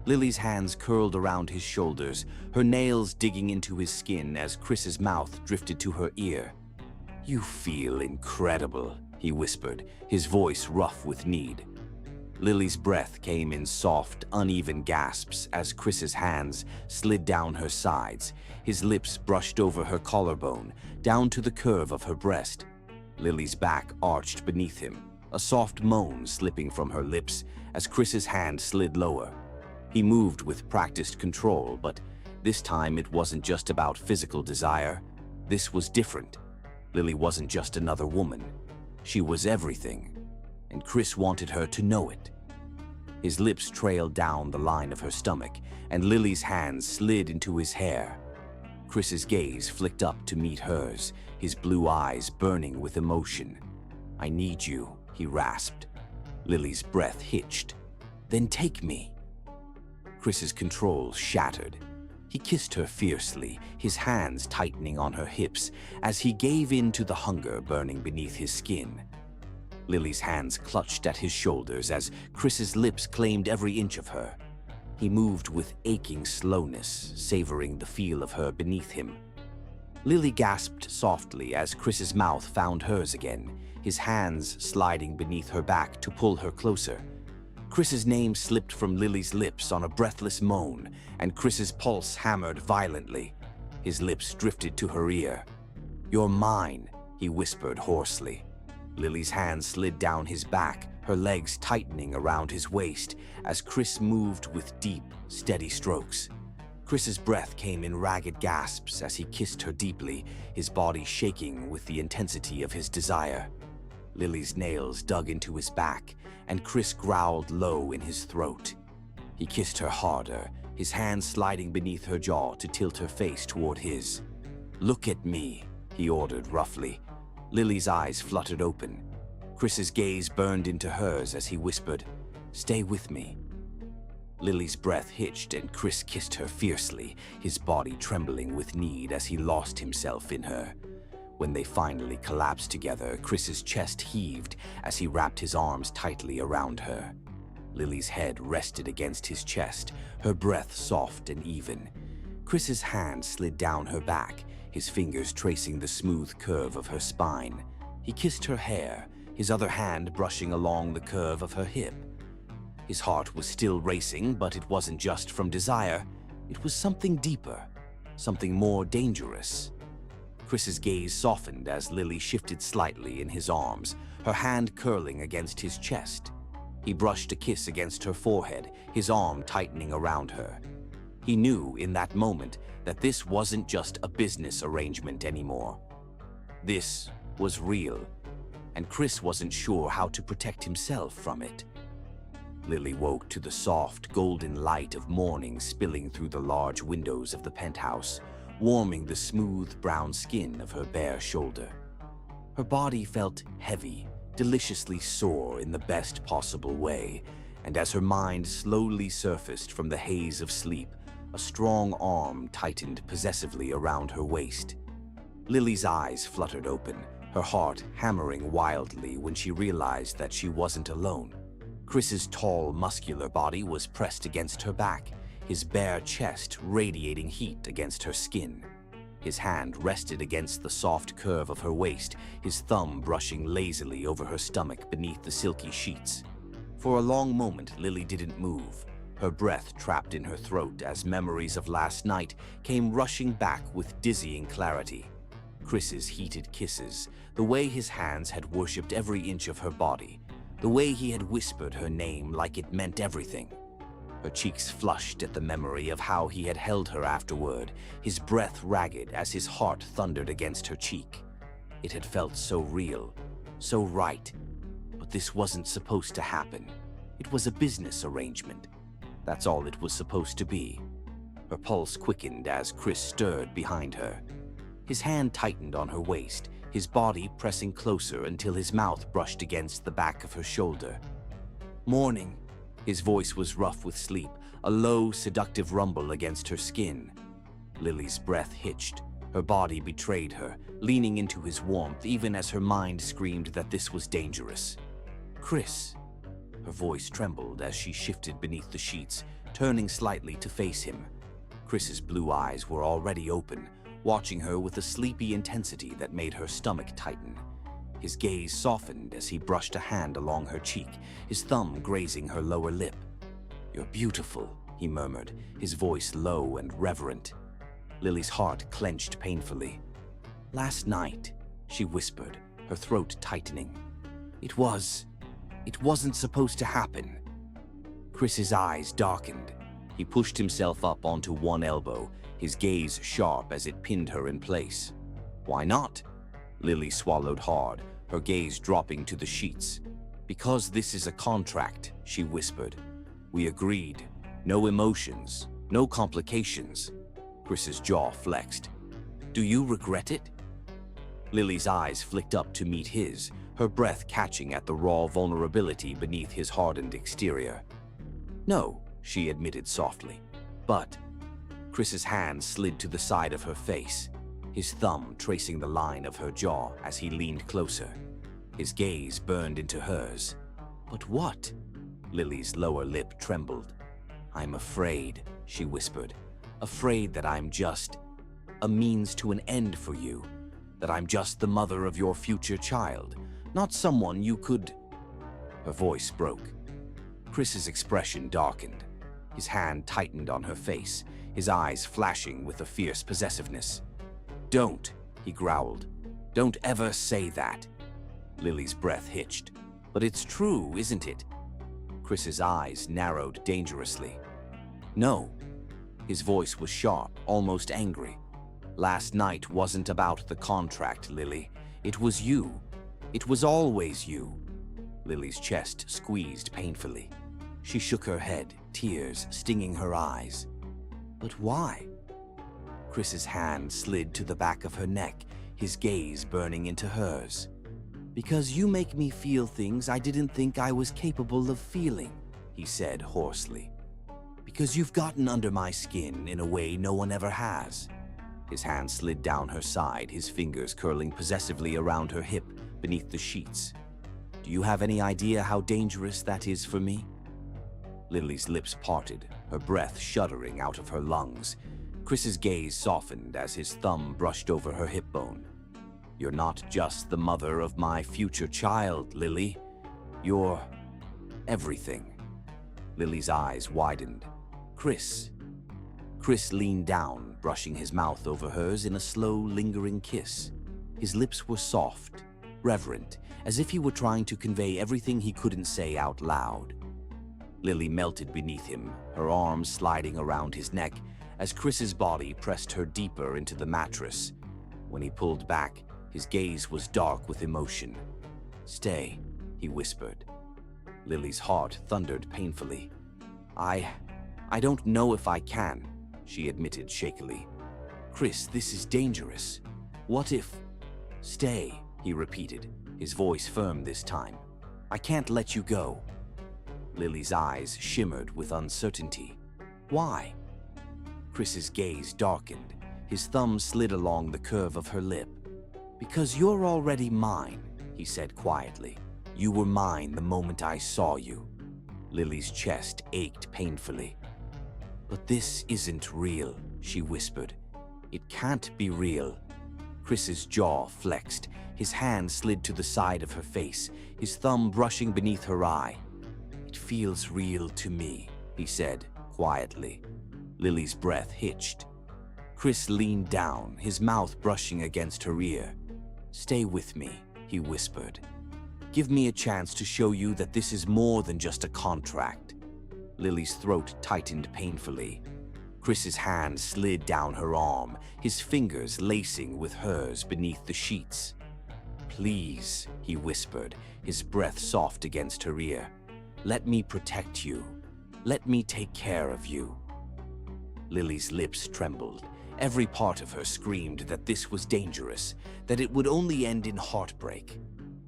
Lily's hands curled around his shoulders, her nails digging into his skin as Chris's mouth drifted to her ear. "You feel incredible," he whispered, his voice rough with need. Lily's breath came in soft, uneven gasps as Chris's hands slid down her sides. His lips brushed over her collarbone, down to the curve of her breast. Lily's back arched beneath him, a soft moan slipping from her lips as Chris's hand slid lower. He moved with practiced control, but this time it wasn't just about physical desire. This was different. Lily wasn't just another woman. She was everything, and Chris wanted her to know it. His lips trailed down the line of her stomach, and Lily's hands slid into his hair. Chris's gaze flicked up to meet hers, his blue eyes burning with emotion. "I need you," he rasped. Lily's breath hitched. "Then take me." Chris's control shattered. He kissed her fiercely, his hands tightening on her hips as he gave in to the hunger burning beneath his skin. Lily's hands clutched at his shoulders as Chris's lips claimed every inch of her. He moved with aching slowness, savoring the feel of her beneath him. Lily gasped softly as Chris's mouth found hers again, his hands sliding beneath her back to pull her closer. Chris's name slipped from Lily's lips on a breathless moan, and Chris's pulse hammered violently. His lips drifted to her ear. "You're mine," he whispered hoarsely. Lily's hands slid down his back, her legs tightening around his waist as Chris moved with deep, steady strokes. Chris's breath came in ragged gasps as he kissed her deeply, his body shaking with the intensity of his desire. Lily's nails dug into his back, and Chris growled low in his throat. He kissed her harder, his hand sliding beneath her jaw to tilt her face toward his. "Look at me," he ordered roughly. Lily's eyes fluttered open. Chris's gaze burned into hers as he whispered, "Stay with me." Lily's breath hitched and Chris kissed her fiercely, his body trembling with need as he lost himself in her. When they finally collapsed together, Chris's chest heaved as he wrapped his arms tightly around her. Lily's head rested against his chest, her breath soft and even. Chris's hand slid down her back, his fingers tracing the smooth curve of her spine. He kissed her hair, his other hand brushing along the curve of her hip. His heart was still racing, but it wasn't just from desire. It was something deeper, something more dangerous. Chris's gaze softened as Lily shifted slightly in his arms, her hand curling against his chest. He brushed a kiss against her forehead, his arm tightening around her. He knew in that moment that this wasn't just a business arrangement anymore. This was real, and Chris wasn't sure how to protect himself from it. Lily woke to the soft, golden light of morning spilling through the large windows of the penthouse, warming the smooth brown skin of her bare shoulder. Her body felt heavy, deliciously sore in the best possible way, and as her mind slowly surfaced from the haze of sleep, a strong arm tightened possessively around her waist. Lily's eyes fluttered open, her heart hammering wildly when she realized that she wasn't alone. Chris's tall, muscular body was pressed against her back, his bare chest radiating heat against her skin. His hand rested against the soft curve of her waist, his thumb brushing lazily over her stomach beneath the silky sheets. For a long moment, Lily didn't move, her breath trapped in her throat as memories of last night came rushing back with dizzying clarity. Chris's heated kisses, the way his hands had worshipped every inch of her body, the way he had whispered her name like it meant everything. Her cheeks flushed at the memory of how he had held her afterward, his breath ragged as his heart thundered against her cheek. It had felt so real, so right. But this wasn't supposed to happen. It was a business arrangement. That's all it was supposed to be. Her pulse quickened as Chris stirred behind her. His hand tightened on her waist, his body pressing closer until his mouth brushed against the back of her shoulder. "Morning." His voice was rough with sleep, a low, seductive rumble against her skin. Lily's breath hitched. Her body betrayed her, leaning into his warmth even as her mind screamed that this was dangerous. "Chris." Her voice trembled as she shifted beneath the sheets, turning slightly to face him. Chris's blue eyes were already open, watching her with a sleepy intensity that made her stomach tighten. His gaze softened as he brushed a hand along her cheek, his thumb grazing her lower lip. "You're beautiful," he murmured, his voice low and reverent. Lily's heart clenched painfully. "Last night," she whispered, her throat tightening. It wasn't supposed to happen." Chris's eyes darkened. He pushed himself up onto one elbow, his gaze sharp as it pinned her in place. "Why not?" Lily swallowed hard, her gaze dropping to the sheets. "Because this is a contract," she whispered. "We agreed. No emotions, no complications." Chris's jaw flexed. "Do you regret it?" Lily's eyes flicked up to meet his, her breath catching at the raw vulnerability beneath his hardened exterior. "No," she admitted softly. "But..." Chris's hand slid to the side of her face, his thumb tracing the line of her jaw as he leaned closer. His gaze burned into hers. "But what?" Lily's lower lip trembled. "I'm afraid," she whispered. "Afraid that I'm just a means to an end for you. That I'm just the mother of your future child, not someone you could..." Her voice broke. Chris's expression darkened. His hand tightened on her face, his eyes flashing with a fierce possessiveness. "Don't," he growled. "Don't ever say that." Lily's breath hitched. But it's true, isn't it? Chris's eyes narrowed dangerously. No. His voice was sharp, almost angry. Last night wasn't about the contract, Lily. It was you. It was always you. Lily's chest squeezed painfully. She shook her head, tears stinging her eyes. But why? Chris's hand slid to the back of her neck, his gaze burning into hers. Because you make me feel things I didn't think I was capable of feeling, he said hoarsely. Because you've gotten under my skin in a way no one ever has. His hand slid down her side, his fingers curling possessively around her hip beneath the sheets. Do you have any idea how dangerous that is for me? Lily's lips parted, her breath shuddering out of her lungs. Chris's gaze softened as his thumb brushed over her hip bone. You're not just the mother of my future child, Lily. You're everything. Lily's eyes widened. Chris. Chris leaned down, brushing his mouth over hers in a slow, lingering kiss. His lips were soft, reverent, as if he were trying to convey everything he couldn't say out loud. Lily melted beneath him, her arms sliding around his neck as Chris's body pressed her deeper into the mattress. When he pulled back, his gaze was dark with emotion. Stay, he whispered. Lily's heart thundered painfully. I don't know if I can, she admitted shakily. Chris, this is dangerous. What if... Stay, he repeated, his voice firm this time. I can't let you go. Lily's eyes shimmered with uncertainty. Why? Chris's gaze darkened. His thumb slid along the curve of her lip. Because you're already mine, he said quietly. You were mine the moment I saw you. Lily's chest ached painfully. But this isn't real, she whispered. It can't be real. Chris's jaw flexed. His hand slid to the side of her face, his thumb brushing beneath her eye. It feels real to me, he said quietly. Lily's breath hitched. Chris leaned down, his mouth brushing against her ear. Stay with me, he whispered. Give me a chance to show you that this is more than just a contract. Lily's throat tightened painfully. Chris's hand slid down her arm, his fingers lacing with hers beneath the sheets. Please, he whispered, his breath soft against her ear. Let me protect you. Let me take care of you. Lily's lips trembled. Every part of her screamed that this was dangerous, that it would only end in heartbreak.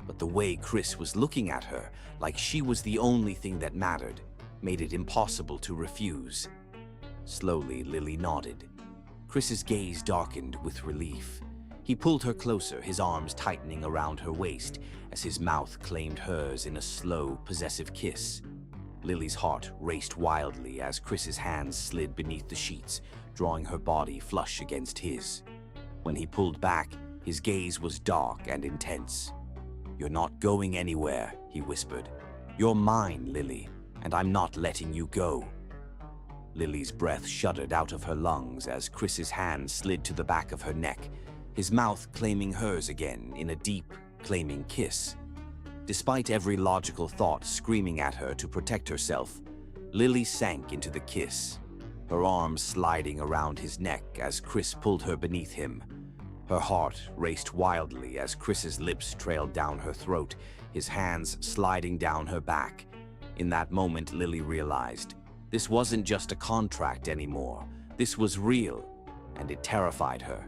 But the way Chris was looking at her, like she was the only thing that mattered, made it impossible to refuse. Slowly, Lily nodded. Chris's gaze darkened with relief. He pulled her closer, his arms tightening around her waist as his mouth claimed hers in a slow, possessive kiss. Lily's heart raced wildly as Chris's hands slid beneath the sheets, drawing her body flush against his. When he pulled back, his gaze was dark and intense. You're not going anywhere, he whispered. You're mine, Lily, and I'm not letting you go. Lily's breath shuddered out of her lungs as Chris's hand slid to the back of her neck, his mouth claiming hers again in a deep, claiming kiss. Despite every logical thought screaming at her to protect herself, Lily sank into the kiss, her arms sliding around his neck as Chris pulled her beneath him. Her heart raced wildly as Chris's lips trailed down her throat, his hands sliding down her back. In that moment, Lily realized this wasn't just a contract anymore. This was real, and it terrified her.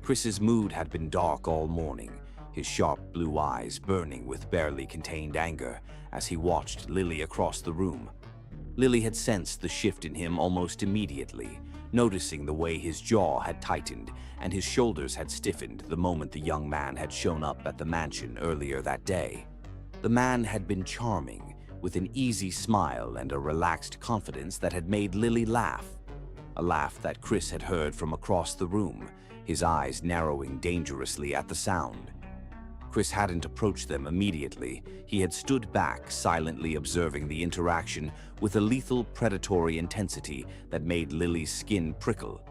Chris's mood had been dark all morning, his sharp blue eyes burning with barely contained anger as he watched Lily across the room. Lily had sensed the shift in him almost immediately, noticing the way his jaw had tightened and his shoulders had stiffened the moment the young man had shown up at the mansion earlier that day. The man had been charming, with an easy smile and a relaxed confidence that had made Lily laugh. A laugh that Chris had heard from across the room, his eyes narrowing dangerously at the sound. Chris hadn't approached them immediately. He had stood back, silently observing the interaction with a lethal, predatory intensity that made Lily's skin prickle.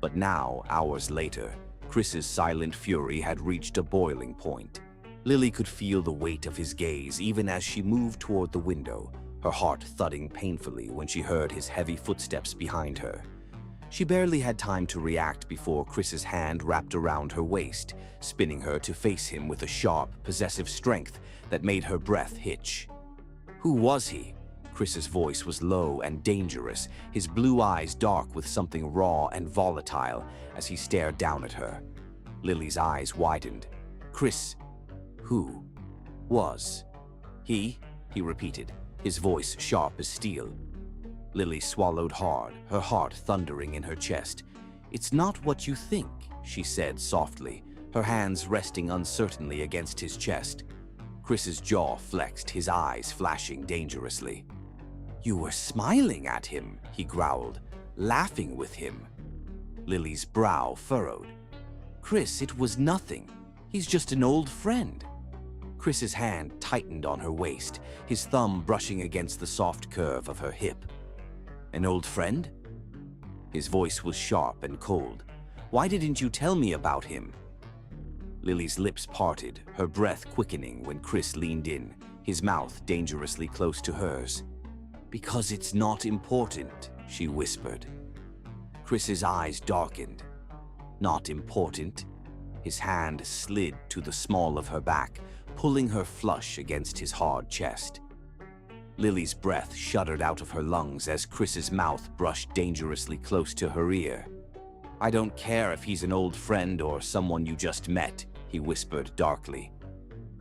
But now, hours later, Chris's silent fury had reached a boiling point. Lily could feel the weight of his gaze even as she moved toward the window, her heart thudding painfully when she heard his heavy footsteps behind her. She barely had time to react before Chris's hand wrapped around her waist, spinning her to face him with a sharp, possessive strength that made her breath hitch. Who was he? Chris's voice was low and dangerous, his blue eyes dark with something raw and volatile as he stared down at her. Lily's eyes widened. Chris, who was he? He repeated, his voice sharp as steel. Lily swallowed hard, her heart thundering in her chest. It's not what you think, she said softly, her hands resting uncertainly against his chest. Chris's jaw flexed, his eyes flashing dangerously. You were smiling at him, he growled, laughing with him. Lily's brow furrowed. Chris, it was nothing. He's just an old friend. Chris's hand tightened on her waist, his thumb brushing against the soft curve of her hip. An old friend? His voice was sharp and cold. Why didn't you tell me about him? Lily's lips parted, her breath quickening when Chris leaned in, his mouth dangerously close to hers. Because it's not important, she whispered. Chris's eyes darkened. Not important. His hand slid to the small of her back, pulling her flush against his hard chest. Lily's breath shuddered out of her lungs as Chris's mouth brushed dangerously close to her ear. I don't care if he's an old friend or someone you just met, he whispered darkly.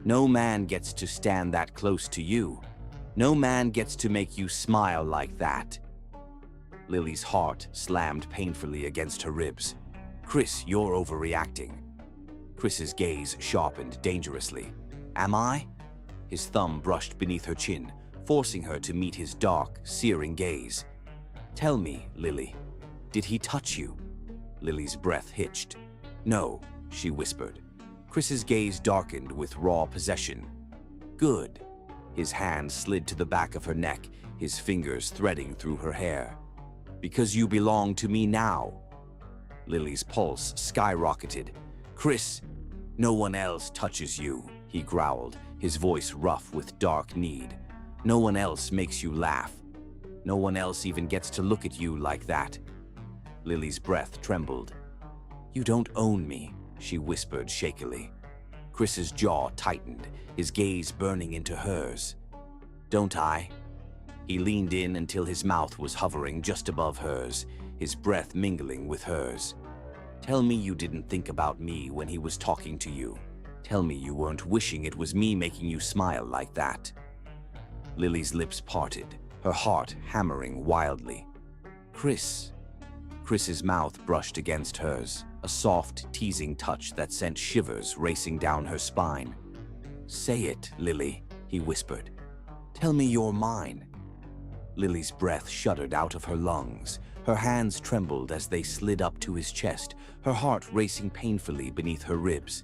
No man gets to stand that close to you. No man gets to make you smile like that. Lily's heart slammed painfully against her ribs. Chris, you're overreacting. Chris's gaze sharpened dangerously. Am I? His thumb brushed beneath her chin, forcing her to meet his dark, searing gaze. Tell me, Lily, did he touch you? Lily's breath hitched. No, she whispered. Chris's gaze darkened with raw possession. Good. His hand slid to the back of her neck, his fingers threading through her hair. Because you belong to me now. Lily's pulse skyrocketed. Chris, no one else touches you, he growled, his voice rough with dark need. No one else makes you laugh. No one else even gets to look at you like that. Lily's breath trembled. You don't own me, she whispered shakily. Chris's jaw tightened, his gaze burning into hers. Don't I? He leaned in until his mouth was hovering just above hers, his breath mingling with hers. Tell me you didn't think about me when he was talking to you. Tell me you weren't wishing it was me making you smile like that. Lily's lips parted, her heart hammering wildly. Chris's mouth brushed against hers, a soft, teasing touch that sent shivers racing down her spine. Say it, Lily, he whispered. Tell me you're mine. Lily's breath shuddered out of her lungs. Her hands trembled as they slid up to his chest, her heart racing painfully beneath her ribs.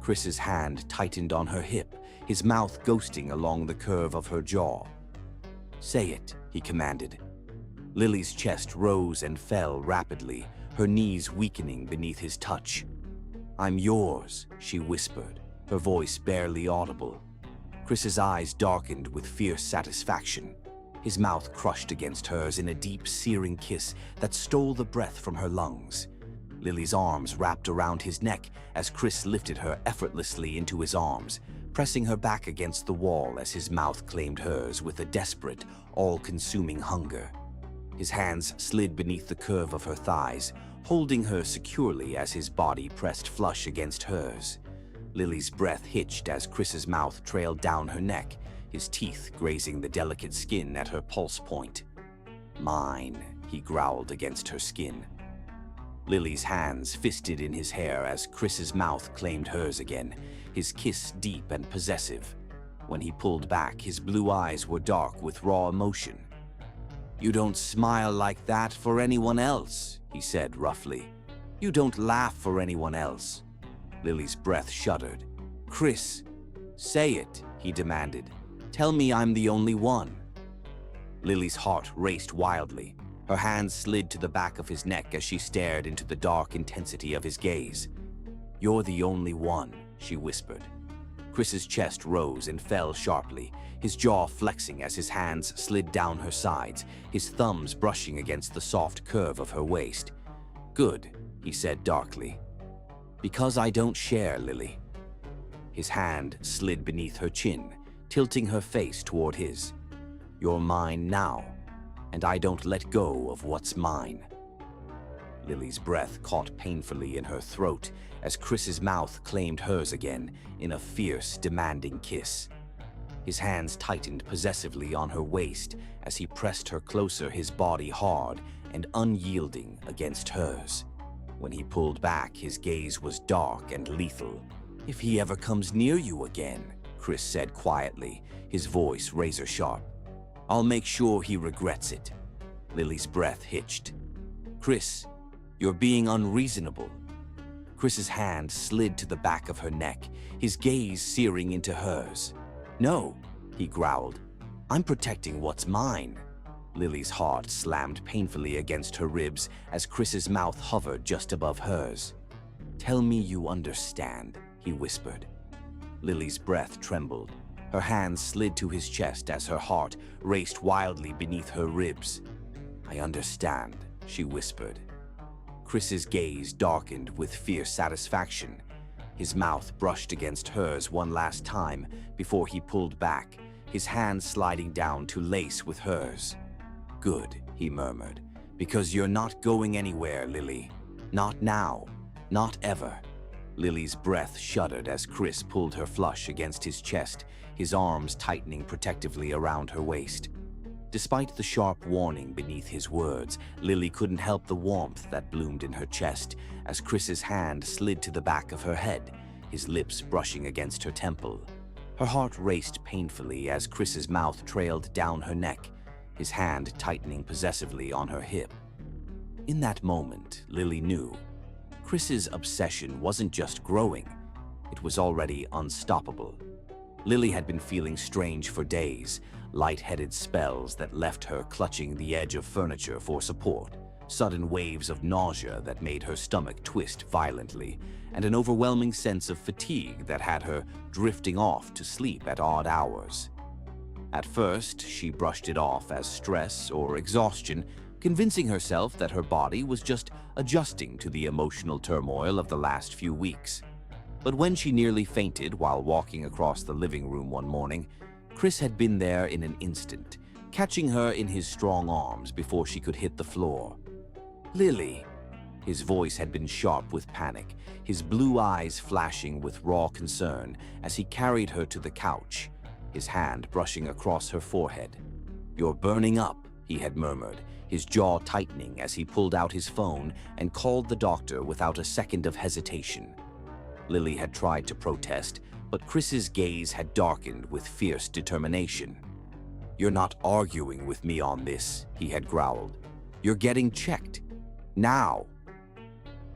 Chris's hand tightened on her hip, his mouth ghosting along the curve of her jaw. Say it, he commanded. Lily's chest rose and fell rapidly, her knees weakening beneath his touch. I'm yours, she whispered, her voice barely audible. Chris's eyes darkened with fierce satisfaction. His mouth crushed against hers in a deep, searing kiss that stole the breath from her lungs. Lily's arms wrapped around his neck as Chris lifted her effortlessly into his arms, pressing her back against the wall as his mouth claimed hers with a desperate, all-consuming hunger. His hands slid beneath the curve of her thighs, holding her securely as his body pressed flush against hers. Lily's breath hitched as Chris's mouth trailed down her neck, his teeth grazing the delicate skin at her pulse point. Mine, he growled against her skin. Lily's hands fisted in his hair as Chris's mouth claimed hers again, his kiss deep and possessive. When he pulled back, his blue eyes were dark with raw emotion. You don't smile like that for anyone else, he said roughly. You don't laugh for anyone else. Lily's breath shuddered. Chris, say it, he demanded. Tell me I'm the only one. Lily's heart raced wildly. Her hands slid to the back of his neck as she stared into the dark intensity of his gaze. You're the only one, she whispered. Chris's chest rose and fell sharply, his jaw flexing as his hands slid down her sides, his thumbs brushing against the soft curve of her waist. "Good," he said darkly. "Because I don't share, Lily." His hand slid beneath her chin, tilting her face toward his. "You're mine now, and I don't let go of what's mine." Lily's breath caught painfully in her throat as Chris's mouth claimed hers again in a fierce, demanding kiss. His hands tightened possessively on her waist as he pressed her closer, his body hard and unyielding against hers. When he pulled back, his gaze was dark and lethal. "If he ever comes near you again," Chris said quietly, his voice razor-sharp, "I'll make sure he regrets it." Lily's breath hitched. "Chris, you're being unreasonable." Chris's hand slid to the back of her neck, his gaze searing into hers. "No," he growled. "I'm protecting what's mine." Lily's heart slammed painfully against her ribs as Chris's mouth hovered just above hers. "Tell me you understand," he whispered. Lily's breath trembled. Her hands slid to his chest as her heart raced wildly beneath her ribs. "I understand," she whispered. Chris's gaze darkened with fierce satisfaction. His mouth brushed against hers one last time before he pulled back, his hand sliding down to lace with hers. "Good," he murmured, "because you're not going anywhere, Lily. Not now. Not ever." Lily's breath shuddered as Chris pulled her flush against his chest, his arms tightening protectively around her waist. Despite the sharp warning beneath his words, Lily couldn't help the warmth that bloomed in her chest as Chris's hand slid to the back of her head, his lips brushing against her temple. Her heart raced painfully as Chris's mouth trailed down her neck, his hand tightening possessively on her hip. In that moment, Lily knew Chris's obsession wasn't just growing, it was already unstoppable. Lily had been feeling strange for days, light-headed spells that left her clutching the edge of furniture for support, sudden waves of nausea that made her stomach twist violently, and an overwhelming sense of fatigue that had her drifting off to sleep at odd hours. At first, she brushed it off as stress or exhaustion, convincing herself that her body was just adjusting to the emotional turmoil of the last few weeks. But when she nearly fainted while walking across the living room one morning, Chris had been there in an instant, catching her in his strong arms before she could hit the floor. "Lily!" His voice had been sharp with panic, his blue eyes flashing with raw concern as he carried her to the couch, his hand brushing across her forehead. "You're burning up," he had murmured, his jaw tightening as he pulled out his phone and called the doctor without a second of hesitation. Lily had tried to protest, but Chris's gaze had darkened with fierce determination. "You're not arguing with me on this," he had growled. "You're getting checked. Now."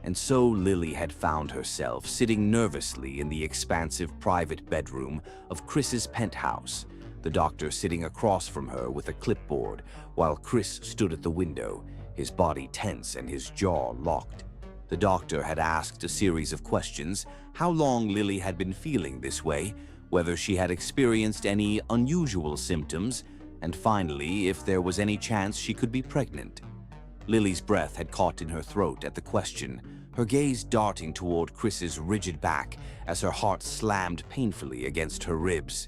And so Lily had found herself sitting nervously in the expansive private bedroom of Chris's penthouse, the doctor sitting across from her with a clipboard, while Chris stood at the window, his body tense and his jaw locked. The doctor had asked a series of questions: how long Lily had been feeling this way, whether she had experienced any unusual symptoms, and finally, if there was any chance she could be pregnant. Lily's breath had caught in her throat at the question, her gaze darting toward Chris's rigid back as her heart slammed painfully against her ribs.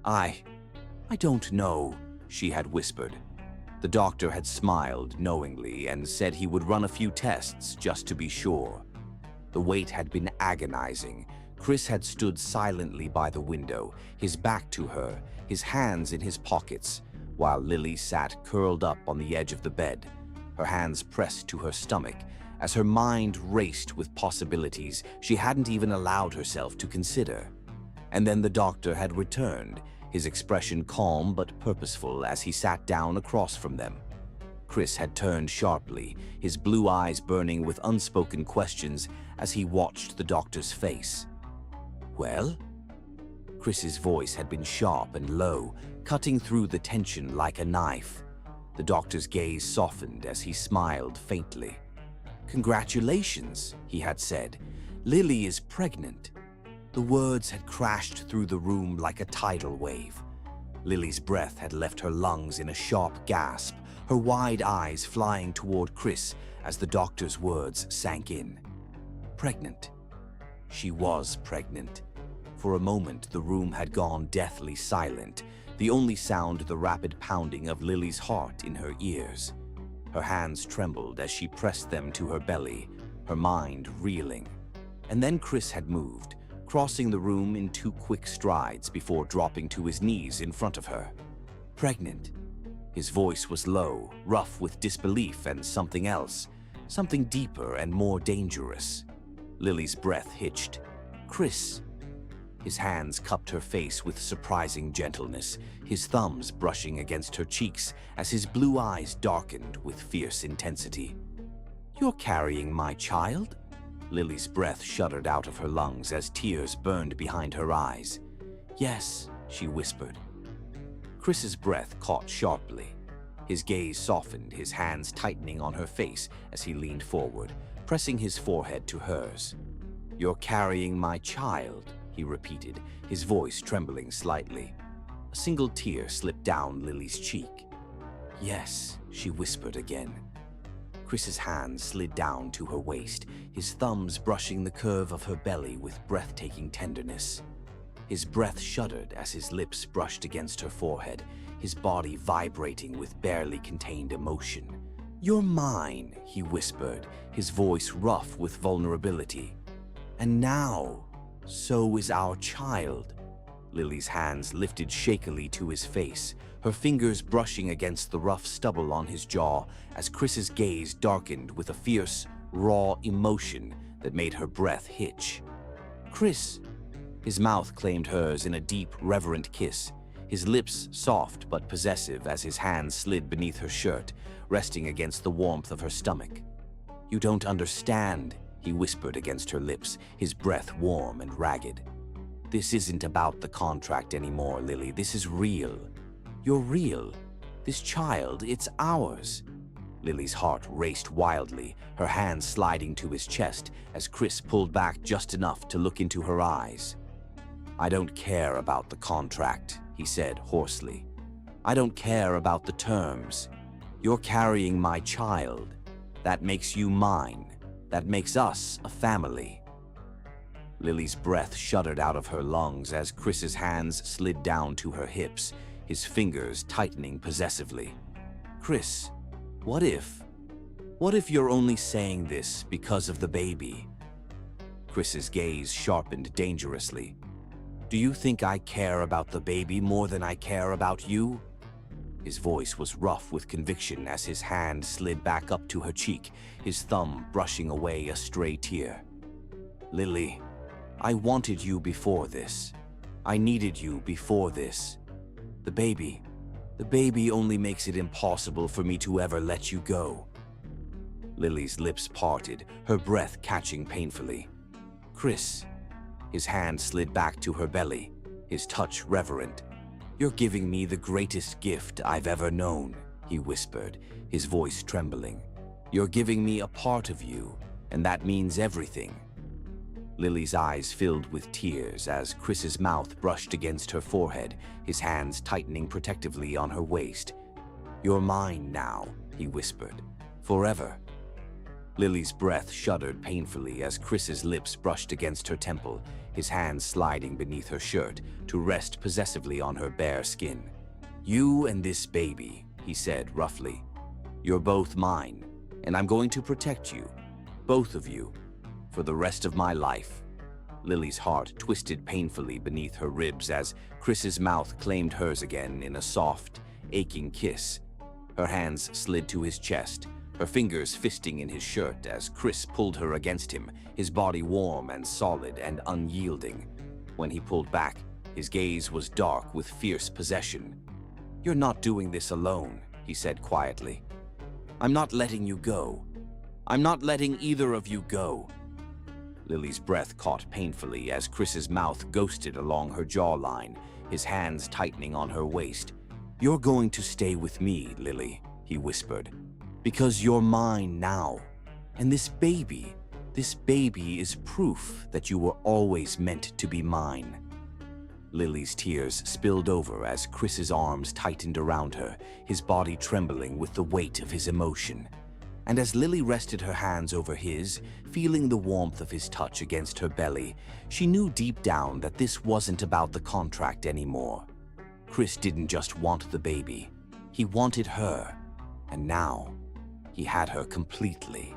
I don't know," she had whispered. The doctor had smiled knowingly and said he would run a few tests just to be sure. The wait had been agonizing. Chris had stood silently by the window, his back to her, his hands in his pockets, while Lily sat curled up on the edge of the bed, her hands pressed to her stomach, as her mind raced with possibilities she hadn't even allowed herself to consider. And then the doctor had returned, his expression calm but purposeful as he sat down across from them. Chris had turned sharply, his blue eyes burning with unspoken questions as he watched the doctor's face. "Well?" Chris's voice had been sharp and low, cutting through the tension like a knife. The doctor's gaze softened as he smiled faintly. "Congratulations," he had said. "Lily is pregnant." The words had crashed through the room like a tidal wave. Lily's breath had left her lungs in a sharp gasp, her wide eyes flying toward Chris as the doctor's words sank in. Pregnant. She was pregnant. For a moment, the room had gone deathly silent, the only sound the rapid pounding of Lily's heart in her ears. Her hands trembled as she pressed them to her belly, her mind reeling. And then Chris had moved, crossing the room in 2 quick strides before dropping to his knees in front of her. Pregnant. His voice was low, rough with disbelief and something else, something deeper and more dangerous. Lily's breath hitched. Chris. His hands cupped her face with surprising gentleness, his thumbs brushing against her cheeks as his blue eyes darkened with fierce intensity. "You're carrying my child?" Lily's breath shuddered out of her lungs as tears burned behind her eyes. "Yes," she whispered. Chris's breath caught sharply. His gaze softened, his hands tightening on her face as he leaned forward, pressing his forehead to hers. "You're carrying my child," he repeated, his voice trembling slightly. A single tear slipped down Lily's cheek. "Yes," she whispered again. Chris's hand slid down to her waist, his thumbs brushing the curve of her belly with breathtaking tenderness. His breath shuddered as his lips brushed against her forehead, his body vibrating with barely contained emotion. "You're mine," he whispered, his voice rough with vulnerability. "And now, so is our child." Lily's hands lifted shakily to his face, her fingers brushing against the rough stubble on his jaw as Chris's gaze darkened with a fierce, raw emotion that made her breath hitch. "Chris." His mouth claimed hers in a deep, reverent kiss, his lips soft but possessive as his hands slid beneath her shirt, resting against the warmth of her stomach. "You don't understand," he whispered against her lips, his breath warm and ragged. "This isn't about the contract anymore, Lily. This is real. You're real. This child, it's ours." Lily's heart raced wildly, her hands sliding to his chest as Chris pulled back just enough to look into her eyes. "I don't care about the contract," he said hoarsely. "I don't care about the terms. You're carrying my child. That makes you mine. That makes us a family." Lily's breath shuddered out of her lungs as Chris's hands slid down to her hips, his fingers tightening possessively. "Chris, what if you're only saying this because of the baby?" Chris's gaze sharpened dangerously. "Do you think I care about the baby more than I care about you?" His voice was rough with conviction as his hand slid back up to her cheek, his thumb brushing away a stray tear. "Lily, I wanted you before this. I needed you before this. The baby only makes it impossible for me to ever let you go." Lily's lips parted, her breath catching painfully. "Chris." His hand slid back to her belly, his touch reverent. "You're giving me the greatest gift I've ever known," he whispered, his voice trembling. "You're giving me a part of you, and that means everything." Lily's eyes filled with tears as Chris's mouth brushed against her forehead, his hands tightening protectively on her waist. "You're mine now," he whispered. "Forever." Lily's breath shuddered painfully as Chris's lips brushed against her temple, his hands sliding beneath her shirt to rest possessively on her bare skin. "You and this baby," he said roughly. "You're both mine, and I'm going to protect you, both of you, for the rest of my life." Lily's heart twisted painfully beneath her ribs as Chris's mouth claimed hers again in a soft, aching kiss. Her hands slid to his chest, her fingers fisting in his shirt as Chris pulled her against him, his body warm and solid and unyielding. When he pulled back, his gaze was dark with fierce possession. "You're not doing this alone," he said quietly. "I'm not letting you go. I'm not letting either of you go." Lily's breath caught painfully as Chris's mouth ghosted along her jawline, his hands tightening on her waist. "You're going to stay with me, Lily," he whispered, "because you're mine now. And this This baby is proof that you were always meant to be mine." Lily's tears spilled over as Chris's arms tightened around her, his body trembling with the weight of his emotion. And as Lily rested her hands over his, feeling the warmth of his touch against her belly, she knew deep down that this wasn't about the contract anymore. Chris didn't just want the baby, he wanted her, and now he had her completely.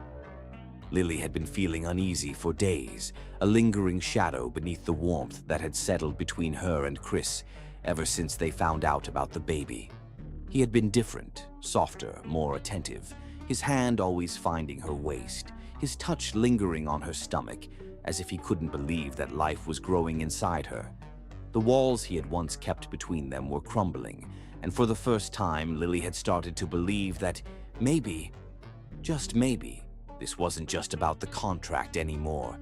Lily had been feeling uneasy for days, a lingering shadow beneath the warmth that had settled between her and Chris ever since they found out about the baby. He had been different, softer, more attentive, his hand always finding her waist, his touch lingering on her stomach, as if he couldn't believe that life was growing inside her. The walls he had once kept between them were crumbling, and for the first time Lily had started to believe that maybe, just maybe, this wasn't just about the contract anymore.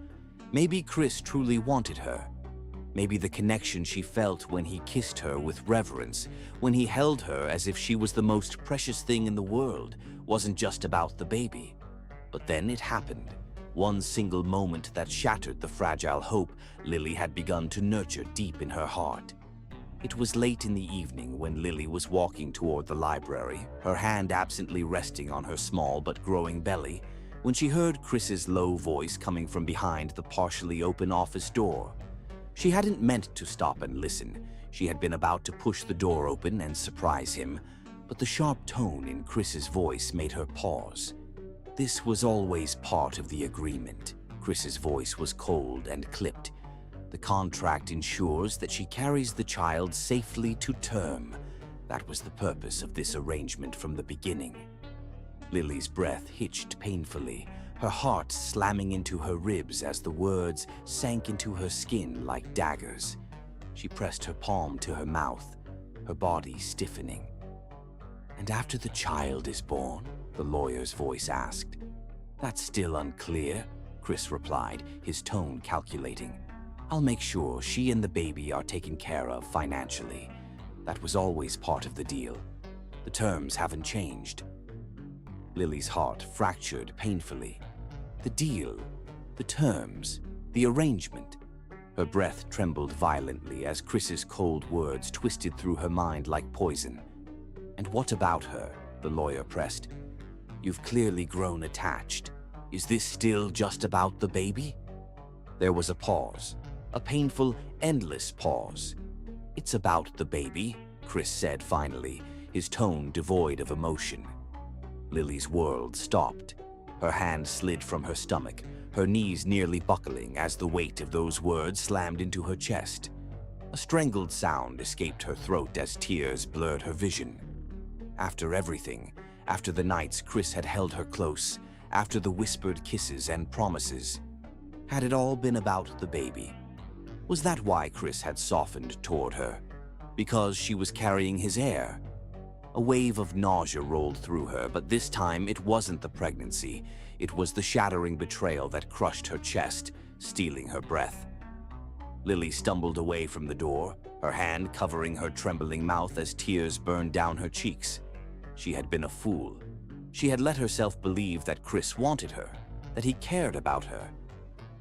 Maybe Chris truly wanted her. Maybe the connection she felt when he kissed her with reverence, when he held her as if she was the most precious thing in the world, wasn't just about the baby. But then it happened. One single moment that shattered the fragile hope Lily had begun to nurture deep in her heart. It was late in the evening when Lily was walking toward the library, her hand absently resting on her small but growing belly, when she heard Chris's low voice coming from behind the partially open office door. She hadn't meant to stop and listen. She had been about to push the door open and surprise him, but the sharp tone in Chris's voice made her pause. This was always part of the agreement. Chris's voice was cold and clipped. The contract ensures that she carries the child safely to term. That was the purpose of this arrangement from the beginning. Lily's breath hitched painfully, her heart slamming into her ribs as the words sank into her skin like daggers. She pressed her palm to her mouth, her body stiffening. "And after the child is born?" the lawyer's voice asked. "That's still unclear," Chris replied, his tone calculating. "I'll make sure she and the baby are taken care of financially. That was always part of the deal. The terms haven't changed." Lily's heart fractured painfully. The deal, the terms, the arrangement. Her breath trembled violently as Chris's cold words twisted through her mind like poison. "And what about her?" the lawyer pressed. "You've clearly grown attached. Is this still just about the baby?" There was a pause, a painful, endless pause. "It's about the baby," Chris said finally, his tone devoid of emotion. Lily's world stopped. Her hand slid from her stomach, her knees nearly buckling as the weight of those words slammed into her chest. A strangled sound escaped her throat as tears blurred her vision. After everything, after the nights Chris had held her close, after the whispered kisses and promises, had it all been about the baby? Was that why Chris had softened toward her? Because she was carrying his heir? A wave of nausea rolled through her, but this time it wasn't the pregnancy. It was the shattering betrayal that crushed her chest, stealing her breath. Lily stumbled away from the door, her hand covering her trembling mouth as tears burned down her cheeks. She had been a fool. She had let herself believe that Chris wanted her, that he cared about her.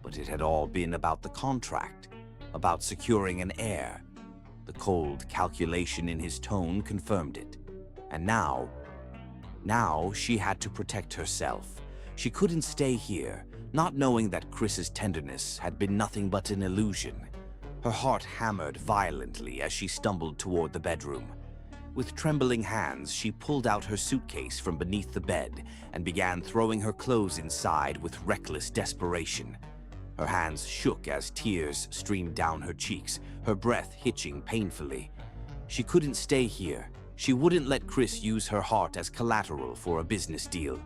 But it had all been about the contract, about securing an heir. The cold calculation in his tone confirmed it. And now she had to protect herself. She couldn't stay here, not knowing that Chris's tenderness had been nothing but an illusion. Her heart hammered violently as she stumbled toward the bedroom. With trembling hands, she pulled out her suitcase from beneath the bed and began throwing her clothes inside with reckless desperation. Her hands shook as tears streamed down her cheeks, her breath hitching painfully. She couldn't stay here. She wouldn't let Chris use her heart as collateral for a business deal.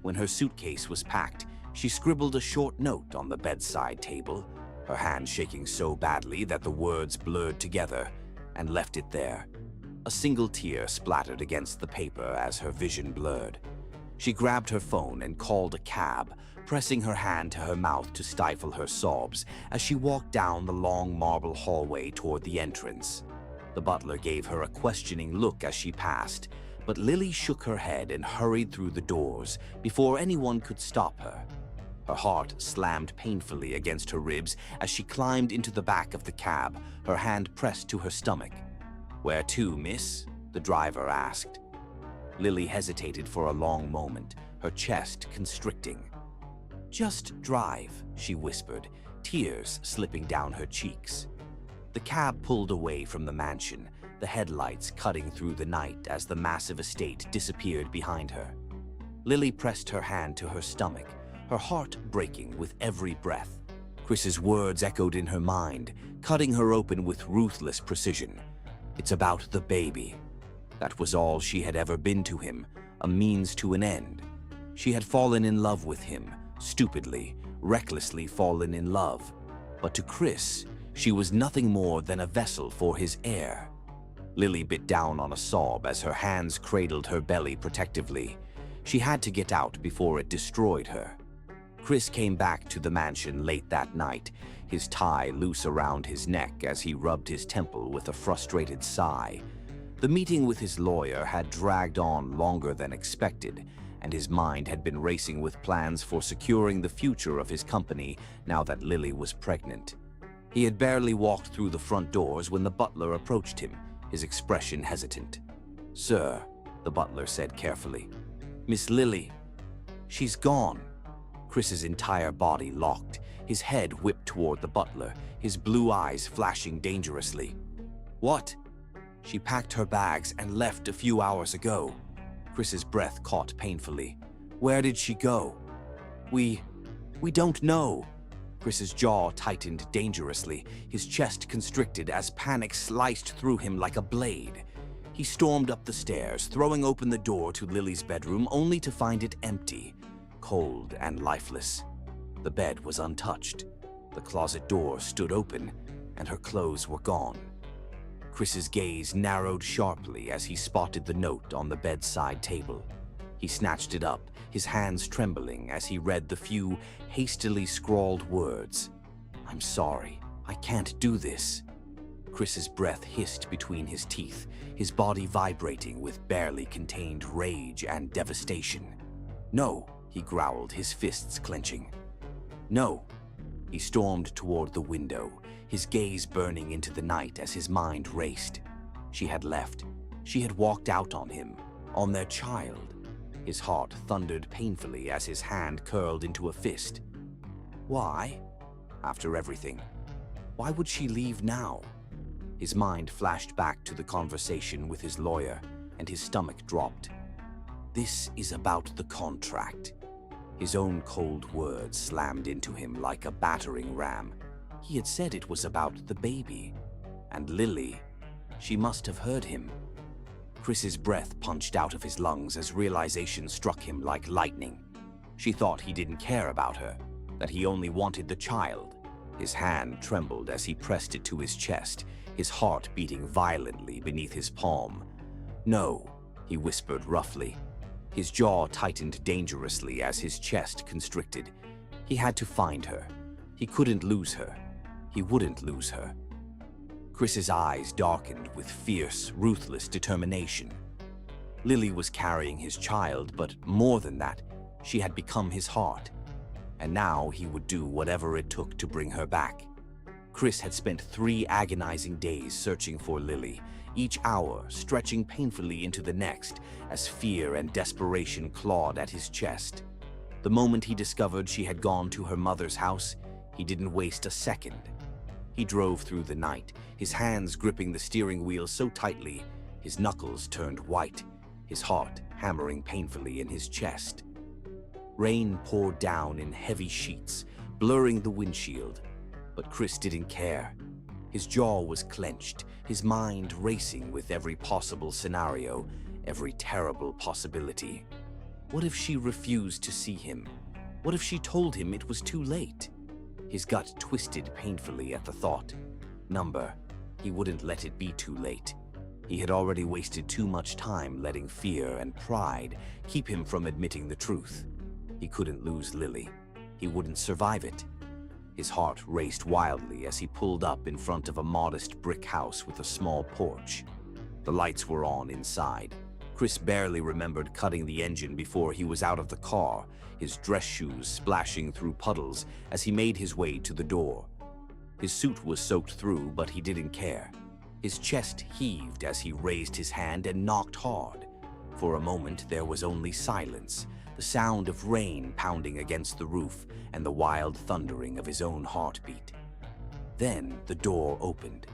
When her suitcase was packed, she scribbled a short note on the bedside table, her hand shaking so badly that the words blurred together, and left it there. A single tear splattered against the paper as her vision blurred. She grabbed her phone and called a cab, pressing her hand to her mouth to stifle her sobs as she walked down the long marble hallway toward the entrance. The butler gave her a questioning look as she passed, but Lily shook her head and hurried through the doors before anyone could stop her. Her heart slammed painfully against her ribs as she climbed into the back of the cab, her hand pressed to her stomach. "Where to, miss?" the driver asked. Lily hesitated for a long moment, her chest constricting. "Just drive," she whispered, tears slipping down her cheeks. The cab pulled away from the mansion, the headlights cutting through the night as the massive estate disappeared behind her. Lily pressed her hand to her stomach, her heart breaking with every breath. Chris's words echoed in her mind, cutting her open with ruthless precision. It's about the baby. That was all she had ever been to him, a means to an end. She had fallen in love with him, stupidly, recklessly fallen in love. But to Chris, she was nothing more than a vessel for his heir. Lily bit down on a sob as her hands cradled her belly protectively. She had to get out before it destroyed her. Chris came back to the mansion late that night, his tie loose around his neck as he rubbed his temple with a frustrated sigh. The meeting with his lawyer had dragged on longer than expected, and his mind had been racing with plans for securing the future of his company now that Lily was pregnant. He had barely walked through the front doors when the butler approached him, his expression hesitant. "Sir," the butler said carefully, "Miss Lily, she's gone." Chris's entire body locked, his head whipped toward the butler, his blue eyes flashing dangerously. "What?" "She packed her bags and left a few hours ago." Chris's breath caught painfully. "Where did she go?" We don't know." Chris's jaw tightened dangerously, his chest constricted as panic sliced through him like a blade. He stormed up the stairs, throwing open the door to Lily's bedroom only to find it empty, cold and lifeless. The bed was untouched. The closet door stood open, and her clothes were gone. Chris's gaze narrowed sharply as he spotted the note on the bedside table. He snatched it up, his hands trembling as he read the few hastily scrawled words. "I'm sorry. I can't do this." Chris's breath hissed between his teeth, his body vibrating with barely contained rage and devastation. "No," he growled, his fists clenching. "No." He stormed toward the window, his gaze burning into the night as his mind raced. She had left. She had walked out on him, on their child. His heart thundered painfully as his hand curled into a fist. Why? After everything. Why would she leave now? His mind flashed back to the conversation with his lawyer, and his stomach dropped. This is about the contract. His own cold words slammed into him like a battering ram. He had said it was about the baby. And Lily, she must have heard him. Chris's breath punched out of his lungs as realization struck him like lightning. She thought he didn't care about her, that he only wanted the child. His hand trembled as he pressed it to his chest, his heart beating violently beneath his palm. "No," he whispered roughly. His jaw tightened dangerously as his chest constricted. He had to find her. He couldn't lose her. He wouldn't lose her. Chris's eyes darkened with fierce, ruthless determination. Lily was carrying his child, but more than that, she had become his heart. And now he would do whatever it took to bring her back. Chris had spent 3 agonizing days searching for Lily, each hour stretching painfully into the next as fear and desperation clawed at his chest. The moment he discovered she had gone to her mother's house, he didn't waste a second. He drove through the night, his hands gripping the steering wheel so tightly, his knuckles turned white, his heart hammering painfully in his chest. Rain poured down in heavy sheets, blurring the windshield, but Chris didn't care. His jaw was clenched, his mind racing with every possible scenario, every terrible possibility. What if she refused to see him? What if she told him it was too late? His gut twisted painfully at the thought. He wouldn't let it be too late. He had already wasted too much time letting fear and pride keep him from admitting the truth. He couldn't lose Lily. He wouldn't survive it. His heart raced wildly as he pulled up in front of a modest brick house with a small porch. The lights were on inside. Chris barely remembered cutting the engine before he was out of the car, his dress shoes splashing through puddles as he made his way to the door. His suit was soaked through, but he didn't care. His chest heaved as he raised his hand and knocked hard. For a moment, there was only silence, the sound of rain pounding against the roof and the wild thundering of his own heartbeat. Then the door opened,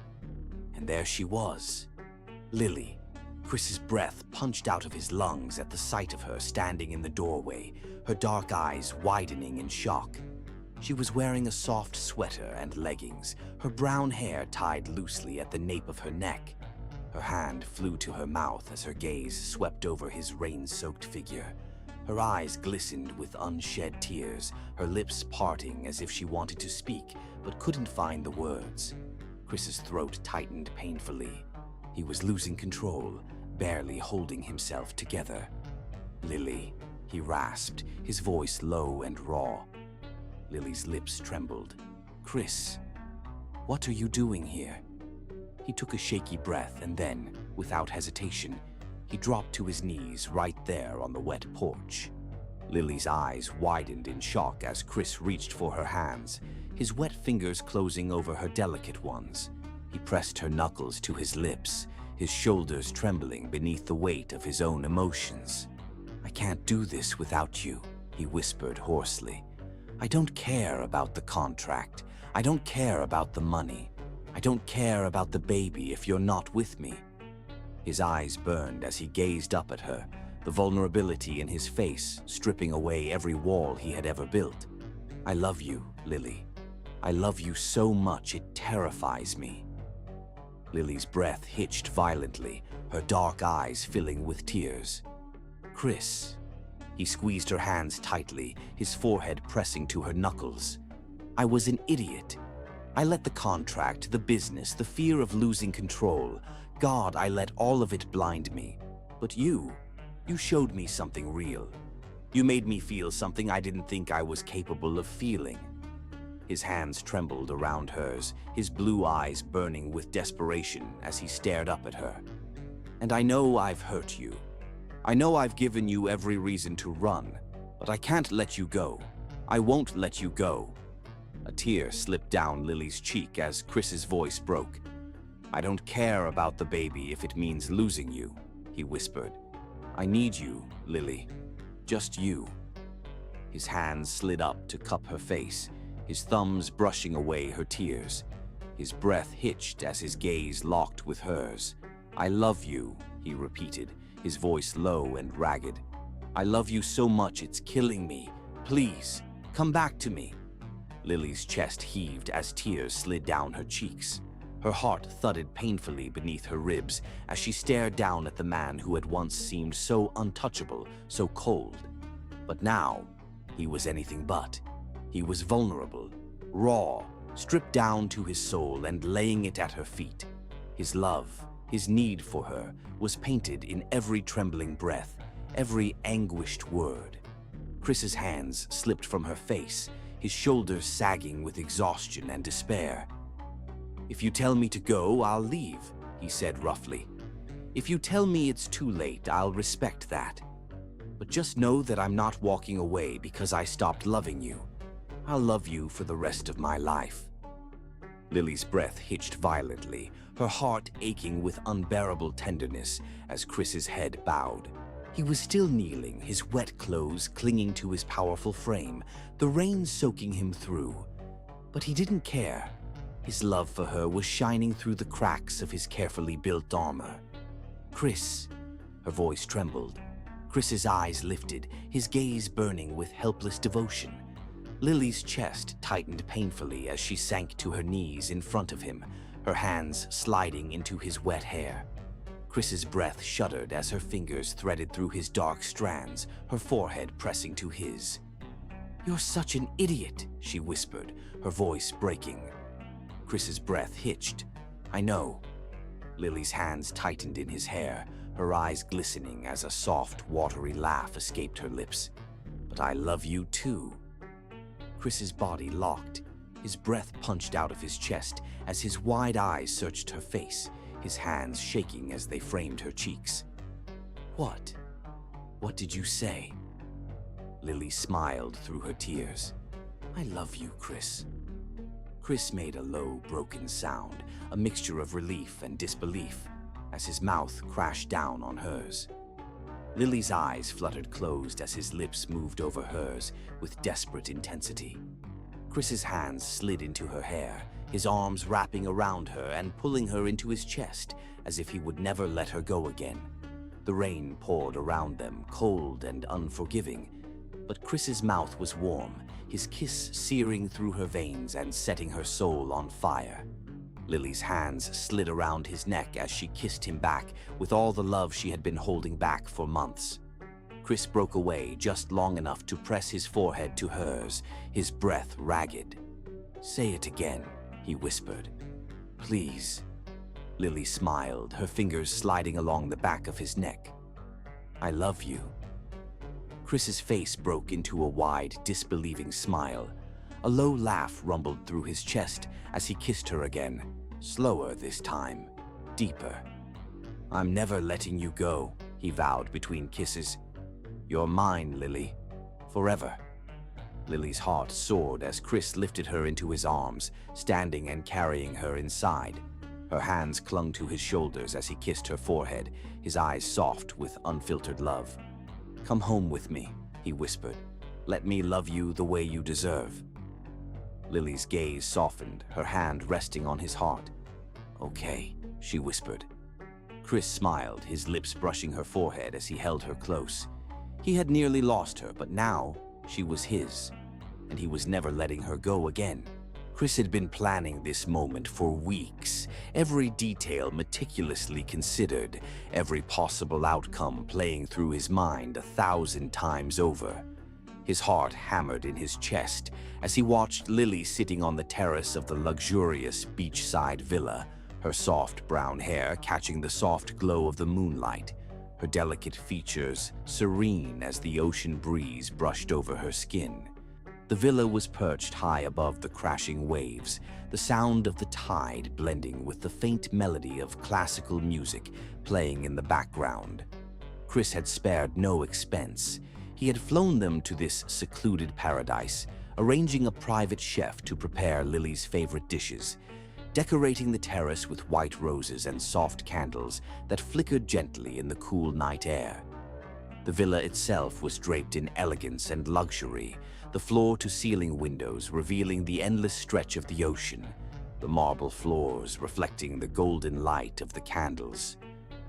and there she was, Lily. Chris's breath punched out of his lungs at the sight of her standing in the doorway, her dark eyes widening in shock. She was wearing a soft sweater and leggings, her brown hair tied loosely at the nape of her neck. Her hand flew to her mouth as her gaze swept over his rain-soaked figure. Her eyes glistened with unshed tears, her lips parting as if she wanted to speak but couldn't find the words. Chris's throat tightened painfully. He was losing control, barely holding himself together. "Lily," he rasped, his voice low and raw. Lily's lips trembled. "Chris, what are you doing here?" He took a shaky breath and then, without hesitation, he dropped to his knees right there on the wet porch. Lily's eyes widened in shock as Chris reached for her hands, his wet fingers closing over her delicate ones. He pressed her knuckles to his lips, his shoulders trembling beneath the weight of his own emotions. "I can't do this without you," he whispered hoarsely. "I don't care about the contract. I don't care about the money. I don't care about the baby if you're not with me." His eyes burned as he gazed up at her, the vulnerability in his face stripping away every wall he had ever built. "I love you, Lily. I love you so much it terrifies me." Lily's breath hitched violently, her dark eyes filling with tears. "Chris." He squeezed her hands tightly, his forehead pressing to her knuckles. "I was an idiot. I let the contract, the business, the fear of losing control. God, I let all of it blind me. But you showed me something real. You made me feel something I didn't think I was capable of feeling." His hands trembled around hers, his blue eyes burning with desperation as he stared up at her. "And I know I've hurt you. I know I've given you every reason to run, but I can't let you go. I won't let you go." A tear slipped down Lily's cheek as Chris's voice broke. "I don't care about the baby if it means losing you," he whispered. "I need you, Lily. Just you." His hands slid up to cup her face, his thumbs brushing away her tears. His breath hitched as his gaze locked with hers. "I love you," he repeated, his voice low and ragged. "I love you so much it's killing me. Please, come back to me." Lily's chest heaved as tears slid down her cheeks. Her heart thudded painfully beneath her ribs as she stared down at the man who had once seemed so untouchable, so cold. But now, he was anything but. He was vulnerable, raw, stripped down to his soul and laying it at her feet. His love, his need for her, was painted in every trembling breath, every anguished word. Chris's hands slipped from her face, his shoulders sagging with exhaustion and despair. "If you tell me to go, I'll leave," he said roughly. "If you tell me it's too late, I'll respect that. But just know that I'm not walking away because I stopped loving you. I'll love you for the rest of my life." Lily's breath hitched violently, her heart aching with unbearable tenderness as Chris's head bowed. He was still kneeling, his wet clothes clinging to his powerful frame, the rain soaking him through. But he didn't care. His love for her was shining through the cracks of his carefully built armor. "Chris," her voice trembled. Chris's eyes lifted, his gaze burning with helpless devotion. Lily's chest tightened painfully as she sank to her knees in front of him, her hands sliding into his wet hair. Chris's breath shuddered as her fingers threaded through his dark strands, her forehead pressing to his. "You're such an idiot," she whispered, her voice breaking. Chris's breath hitched. "I know." Lily's hands tightened in his hair, her eyes glistening as a soft, watery laugh escaped her lips. "But I love you too." Chris's body locked, his breath punched out of his chest as his wide eyes searched her face, his hands shaking as they framed her cheeks. What? What did you say? Lily smiled through her tears. I love you, Chris. Chris made a low, broken sound, a mixture of relief and disbelief, as his mouth crashed down on hers. Lily's eyes fluttered closed as his lips moved over hers with desperate intensity. Chris's hands slid into her hair, his arms wrapping around her and pulling her into his chest as if he would never let her go again. The rain poured around them, cold and unforgiving, but Chris's mouth was warm, his kiss searing through her veins and setting her soul on fire. Lily's hands slid around his neck as she kissed him back with all the love she had been holding back for months. Chris broke away just long enough to press his forehead to hers, his breath ragged. Say it again, he whispered. Please. Lily smiled, her fingers sliding along the back of his neck. I love you. Chris's face broke into a wide, disbelieving smile. A low laugh rumbled through his chest as he kissed her again, slower this time, deeper. I'm never letting you go, he vowed between kisses. You're mine, Lily, forever. Lily's heart soared as Chris lifted her into his arms, standing and carrying her inside. Her hands clung to his shoulders as he kissed her forehead, his eyes soft with unfiltered love. Come home with me, he whispered. Let me love you the way you deserve. Lily's gaze softened, her hand resting on his heart. Okay, she whispered. Chris smiled, his lips brushing her forehead as he held her close. He had nearly lost her, but now she was his, and he was never letting her go again. Chris had been planning this moment for weeks, every detail meticulously considered, every possible outcome playing through his mind 1,000 times over. His heart hammered in his chest as he watched Lily sitting on the terrace of the luxurious beachside villa, her soft brown hair catching the soft glow of the moonlight, her delicate features serene as the ocean breeze brushed over her skin. The villa was perched high above the crashing waves, the sound of the tide blending with the faint melody of classical music playing in the background. Chris had spared no expense. He had flown them to this secluded paradise, arranging a private chef to prepare Lily's favorite dishes, decorating the terrace with white roses and soft candles that flickered gently in the cool night air. The villa itself was draped in elegance and luxury, the floor-to-ceiling windows revealing the endless stretch of the ocean, the marble floors reflecting the golden light of the candles.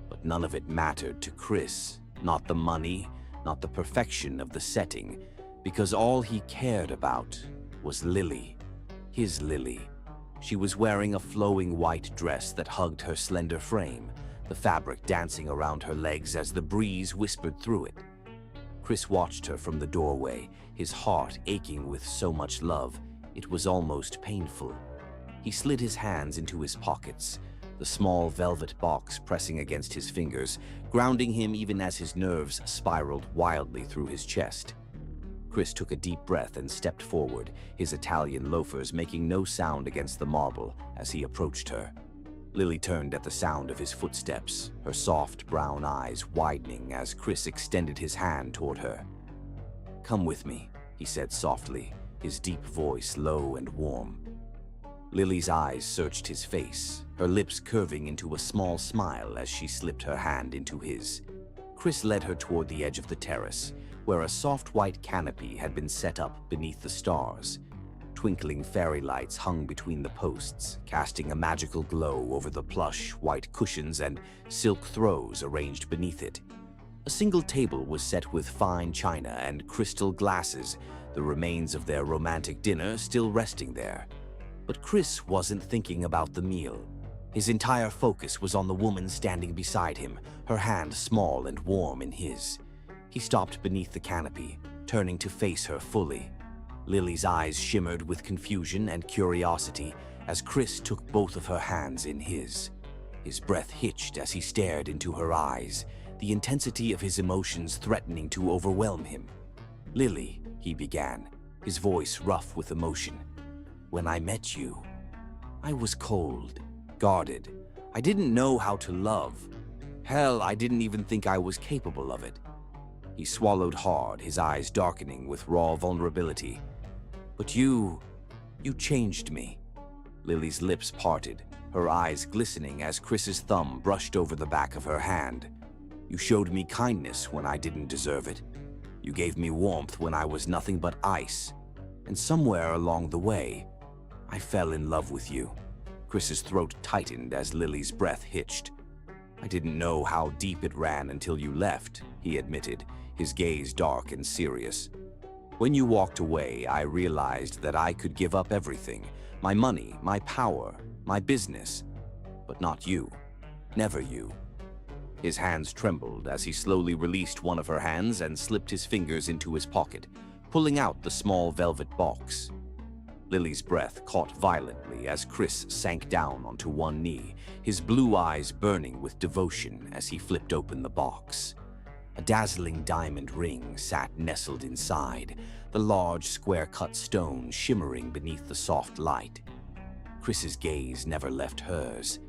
But none of it mattered to Chris, not the money, not the perfection of the setting, because all he cared about was Lily, his Lily. She was wearing a flowing white dress that hugged her slender frame, the fabric dancing around her legs as the breeze whispered through it. Chris watched her from the doorway, his heart aching with so much love, it was almost painful. He slid his hands into his pockets, the small velvet box pressing against his fingers, grounding him even as his nerves spiraled wildly through his chest. Chris took a deep breath and stepped forward, his Italian loafers making no sound against the marble as he approached her. Lily turned at the sound of his footsteps, her soft brown eyes widening as Chris extended his hand toward her. Come with me, he said softly, his deep voice low and warm. Lily's eyes searched his face, her lips curving into a small smile as she slipped her hand into his. Chris led her toward the edge of the terrace, where a soft white canopy had been set up beneath the stars. Twinkling fairy lights hung between the posts, casting a magical glow over the plush, white cushions and silk throws arranged beneath it. A single table was set with fine china and crystal glasses, the remains of their romantic dinner still resting there. But Chris wasn't thinking about the meal. His entire focus was on the woman standing beside him, her hand small and warm in his. He stopped beneath the canopy, turning to face her fully. Lily's eyes shimmered with confusion and curiosity as Chris took both of her hands in his. His breath hitched as he stared into her eyes, the intensity of his emotions threatening to overwhelm him. Lily, he began, his voice rough with emotion. When I met you, I was cold, guarded. I didn't know how to love. Hell, I didn't even think I was capable of it. He swallowed hard, his eyes darkening with raw vulnerability. But you changed me. Lily's lips parted, her eyes glistening as Chris's thumb brushed over the back of her hand. You showed me kindness when I didn't deserve it. You gave me warmth when I was nothing but ice. And somewhere along the way, I fell in love with you. Chris's throat tightened as Lily's breath hitched. I didn't know how deep it ran until you left, he admitted, his gaze dark and serious. When you walked away, I realized that I could give up everything, my money, my power, my business, but not you, never you. His hands trembled as he slowly released one of her hands and slipped his fingers into his pocket, pulling out the small velvet box. Lily's breath caught violently as Chris sank down onto one knee, his blue eyes burning with devotion as he flipped open the box. A dazzling diamond ring sat nestled inside, the large square-cut stone shimmering beneath the soft light. Chris's gaze never left hers.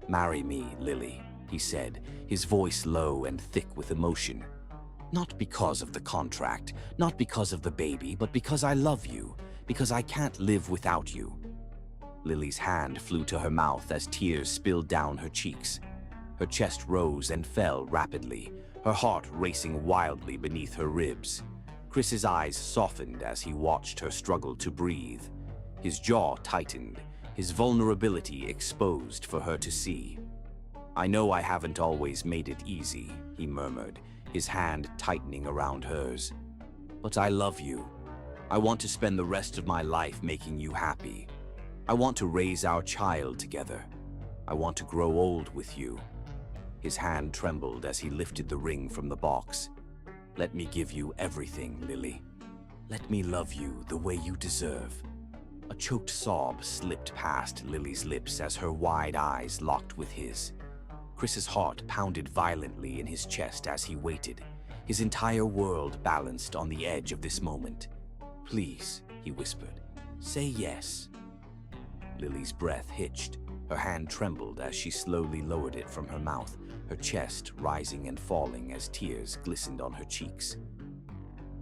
"Marry me, Lily," he said, his voice low and thick with emotion. "Not because of the contract, not because of the baby, but because I love you, because I can't live without you." Lily's hand flew to her mouth as tears spilled down her cheeks. Her chest rose and fell rapidly, her heart racing wildly beneath her ribs. Chris's eyes softened as he watched her struggle to breathe. His jaw tightened, his vulnerability exposed for her to see. "I know I haven't always made it easy," he murmured, his hand tightening around hers. "But I love you. I want to spend the rest of my life making you happy. I want to raise our child together. I want to grow old with you." His hand trembled as he lifted the ring from the box. "Let me give you everything, Lily. Let me love you the way you deserve." A choked sob slipped past Lily's lips as her wide eyes locked with his. Chris's heart pounded violently in his chest as he waited, his entire world balanced on the edge of this moment. "Please," he whispered, "say yes." Lily's breath hitched. Her hand trembled as she slowly lowered it from her mouth, her chest rising and falling as tears glistened on her cheeks.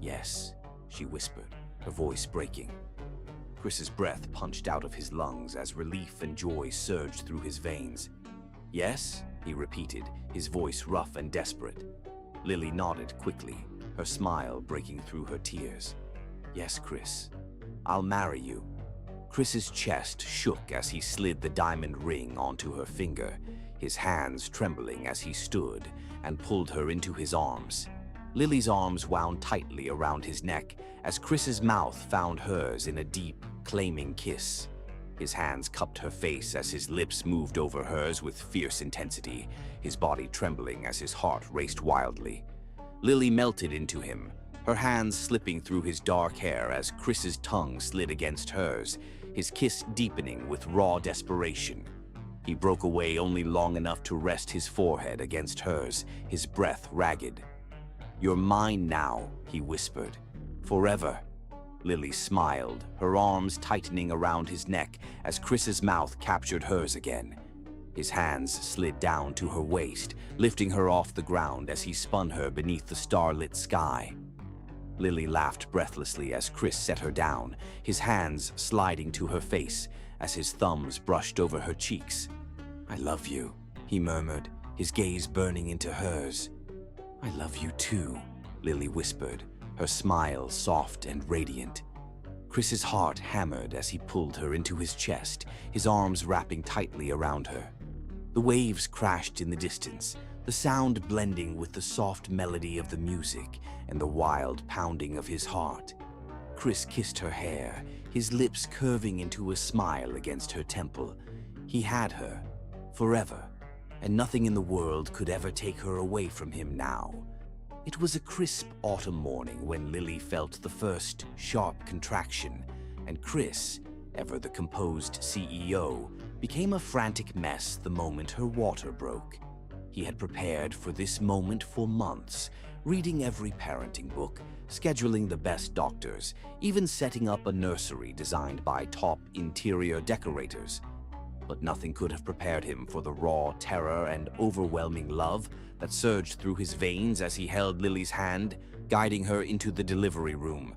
"Yes," she whispered, her voice breaking. Chris's breath punched out of his lungs as relief and joy surged through his veins. "Yes?" he repeated, his voice rough and desperate. Lily nodded quickly, her smile breaking through her tears. "Yes, Chris. I'll marry you." Chris's chest shook as he slid the diamond ring onto her finger, his hands trembling as he stood and pulled her into his arms. Lily's arms wound tightly around his neck as Chris's mouth found hers in a deep, claiming kiss. His hands cupped her face as his lips moved over hers with fierce intensity, his body trembling as his heart raced wildly. Lily melted into him, her hands slipping through his dark hair as Chris's tongue slid against hers, his kiss deepening with raw desperation. He broke away only long enough to rest his forehead against hers, his breath ragged. "You're mine now," he whispered. "Forever." Lily smiled, her arms tightening around his neck as Chris's mouth captured hers again. His hands slid down to her waist, lifting her off the ground as he spun her beneath the starlit sky. Lily laughed breathlessly as Chris set her down, his hands sliding to her face as his thumbs brushed over her cheeks. "I love you," he murmured, his gaze burning into hers. "I love you too," Lily whispered, her smile soft and radiant. Chris's heart hammered as he pulled her into his chest, his arms wrapping tightly around her. The waves crashed in the distance, the sound blending with the soft melody of the music and the wild pounding of his heart. Chris kissed her hair, his lips curving into a smile against her temple. He had her, forever, and nothing in the world could ever take her away from him now. It was a crisp autumn morning when Lily felt the first sharp contraction, and Chris, ever the composed CEO, became a frantic mess the moment her water broke. He had prepared for this moment for months, reading every parenting book, scheduling the best doctors, even setting up a nursery designed by top interior decorators. but nothing could have prepared him for the raw terror and overwhelming love that surged through his veins as he held Lily's hand, guiding her into the delivery room.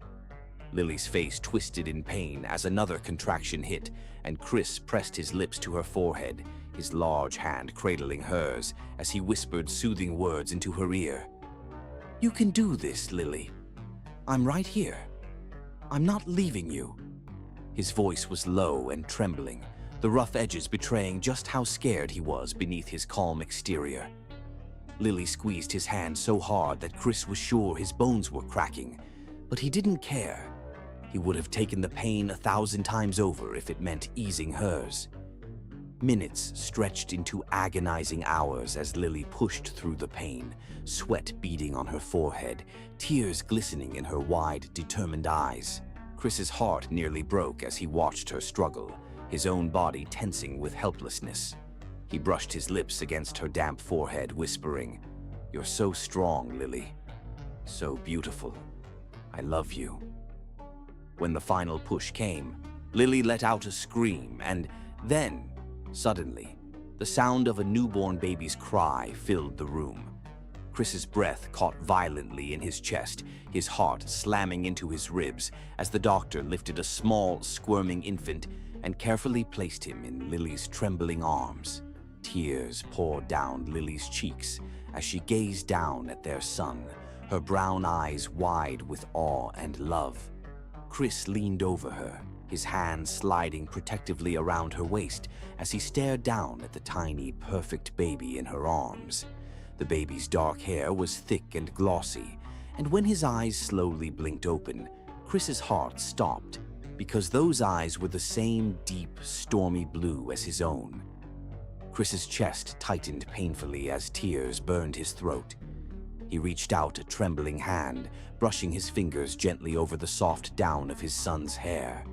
Lily's face twisted in pain as another contraction hit, and Chris pressed his lips to her forehead, his large hand cradling hers as he whispered soothing words into her ear. "You can do this, Lily. I'm right here. I'm not leaving you." His voice was low and trembling, the rough edges betraying just how scared he was beneath his calm exterior. Lily squeezed his hand so hard that Chris was sure his bones were cracking, but he didn't care. He would have taken the pain 1,000 times over if it meant easing hers. Minutes stretched into agonizing hours as Lily pushed through the pain, sweat beading on her forehead, tears glistening in her wide, determined eyes. Chris's heart nearly broke as he watched her struggle, his own body tensing with helplessness. He brushed his lips against her damp forehead, whispering, "You're so strong, Lily. So beautiful. I love you." When the final push came, Lily let out a scream, and then, suddenly, the sound of a newborn baby's cry filled the room. Chris's breath caught violently in his chest, his heart slamming into his ribs as the doctor lifted a small, squirming infant and carefully placed him in Lily's trembling arms. Tears poured down Lily's cheeks as she gazed down at their son, her brown eyes wide with awe and love. Chris leaned over her, his hand sliding protectively around her waist as he stared down at the tiny, perfect baby in her arms. The baby's dark hair was thick and glossy, and when his eyes slowly blinked open, Chris's heart stopped, because those eyes were the same deep, stormy blue as his own. Chris's chest tightened painfully as tears burned his throat. He reached out a trembling hand, brushing his fingers gently over the soft down of his son's hair.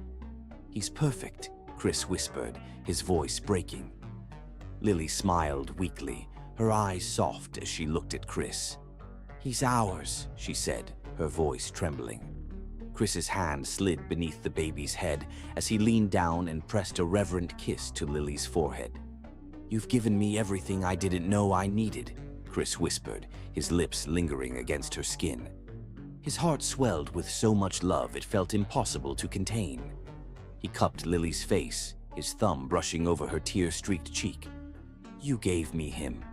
"He's perfect," Chris whispered, his voice breaking. Lily smiled weakly, her eyes soft as she looked at Chris. "He's ours," she said, her voice trembling. Chris's hand slid beneath the baby's head as he leaned down and pressed a reverent kiss to Lily's forehead. "You've given me everything I didn't know I needed," Chris whispered, his lips lingering against her skin. His heart swelled with so much love it felt impossible to contain. He cupped Lily's face, his thumb brushing over her tear-streaked cheek. "You gave me him.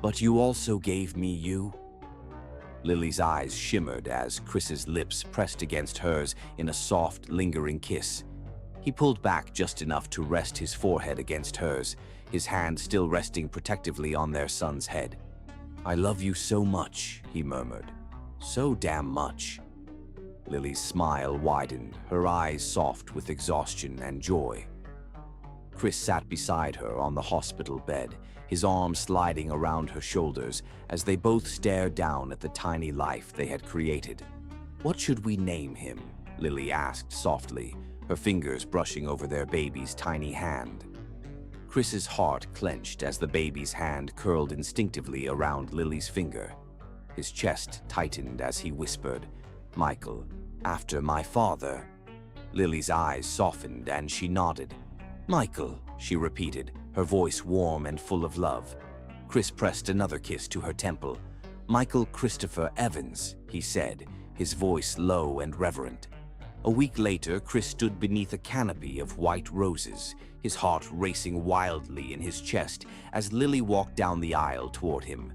But you also gave me you." Lily's eyes shimmered as Chris's lips pressed against hers in a soft, lingering kiss. He pulled back just enough to rest his forehead against hers, his hand still resting protectively on their son's head. "I love you so much," he murmured. "So damn much." Lily's smile widened, her eyes soft with exhaustion and joy. Chris sat beside her on the hospital bed, his arms sliding around her shoulders as they both stared down at the tiny life they had created. "What should we name him?" Lily asked softly, her fingers brushing over their baby's tiny hand. Chris's heart clenched as the baby's hand curled instinctively around Lily's finger. His chest tightened as he whispered, "Michael, after my father." Lily's eyes softened and she nodded. "Michael," she repeated, her voice warm and full of love. Chris pressed another kiss to her temple. "Michael Christopher Evans," he said, his voice low and reverent. A week later, Chris stood beneath a canopy of white roses, his heart racing wildly in his chest as Lily walked down the aisle toward him.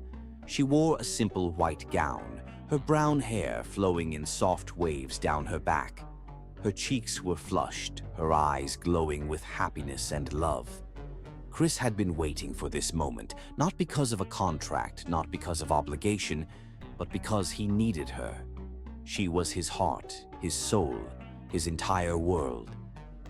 She wore a simple white gown, her brown hair flowing in soft waves down her back. Her cheeks were flushed, her eyes glowing with happiness and love. Chris had been waiting for this moment, not because of a contract, not because of obligation, but because he needed her. She was his heart, his soul, his entire world.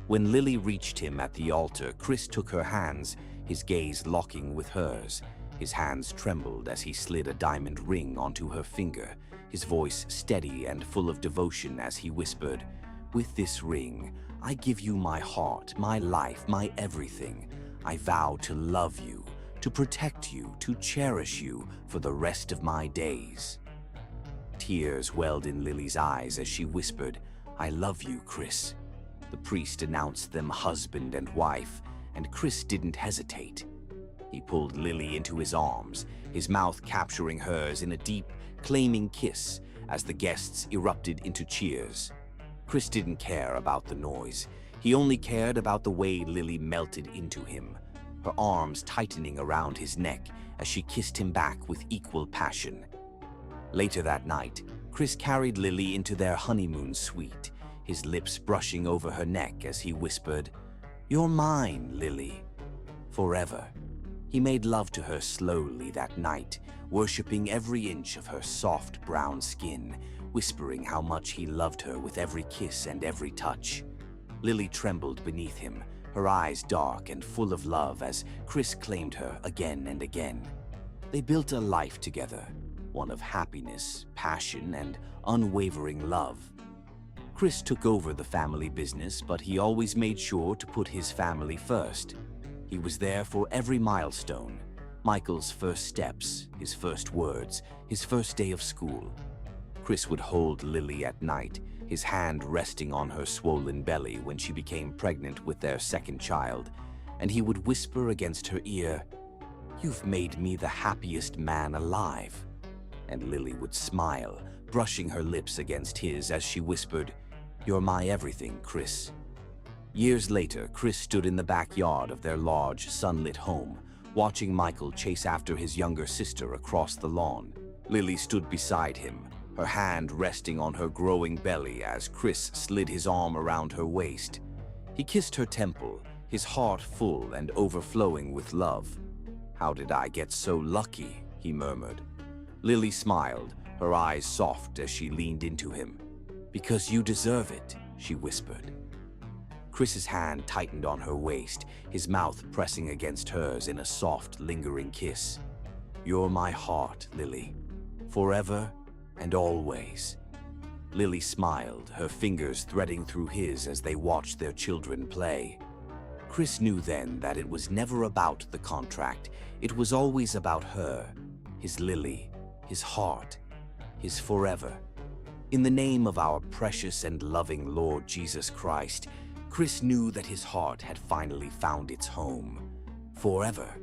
When Lily reached him at the altar, Chris took her hands, his gaze locking with hers. His hands trembled as he slid a diamond ring onto her finger, his voice steady and full of devotion as he whispered, "With this ring, I give you my heart, my life, my everything. I vow to love you, to protect you, to cherish you for the rest of my days." Tears welled in Lily's eyes as she whispered, "I love you, Chris." The priest announced them husband and wife, and Chris didn't hesitate. He pulled Lily into his arms, his mouth capturing hers in a deep, claiming kiss as the guests erupted into cheers. Chris didn't care about the noise. He only cared about the way Lily melted into him, her arms tightening around his neck as she kissed him back with equal passion. Later that night, Chris carried Lily into their honeymoon suite, his lips brushing over her neck as he whispered, "You're mine, Lily, forever." He made love to her slowly that night, worshipping every inch of her soft brown skin, whispering how much he loved her with every kiss and every touch. Lily trembled beneath him, her eyes dark and full of love as Chris claimed her again and again. They built a life together, one of happiness, passion, and unwavering love. Chris took over the family business, but he always made sure to put his family first. He was there for every milestone: Michael's first steps, his first words, his first day of school. Chris would hold Lily at night, his hand resting on her swollen belly when she became pregnant with their second child, and he would whisper against her ear, "You've made me the happiest man alive." And Lily would smile, brushing her lips against his as she whispered, "You're my everything, Chris." Years later, Chris stood in the backyard of their large, sunlit home, watching Michael chase after his younger sister across the lawn. Lily stood beside him, her hand resting on her growing belly as Chris slid his arm around her waist. He kissed her temple, his heart full and overflowing with love. "How did I get so lucky?" he murmured. Lily smiled, her eyes soft as she leaned into him. "Because you deserve it," she whispered. Chris's hand tightened on her waist, his mouth pressing against hers in a soft, lingering kiss. "You're my heart, Lily, forever and always." Lily smiled, her fingers threading through his as they watched their children play. Chris knew then that it was never about the contract. It was always about her, his Lily, his heart, his forever. In the name of our precious and loving Lord Jesus Christ, Chris knew that his heart had finally found its home, forever.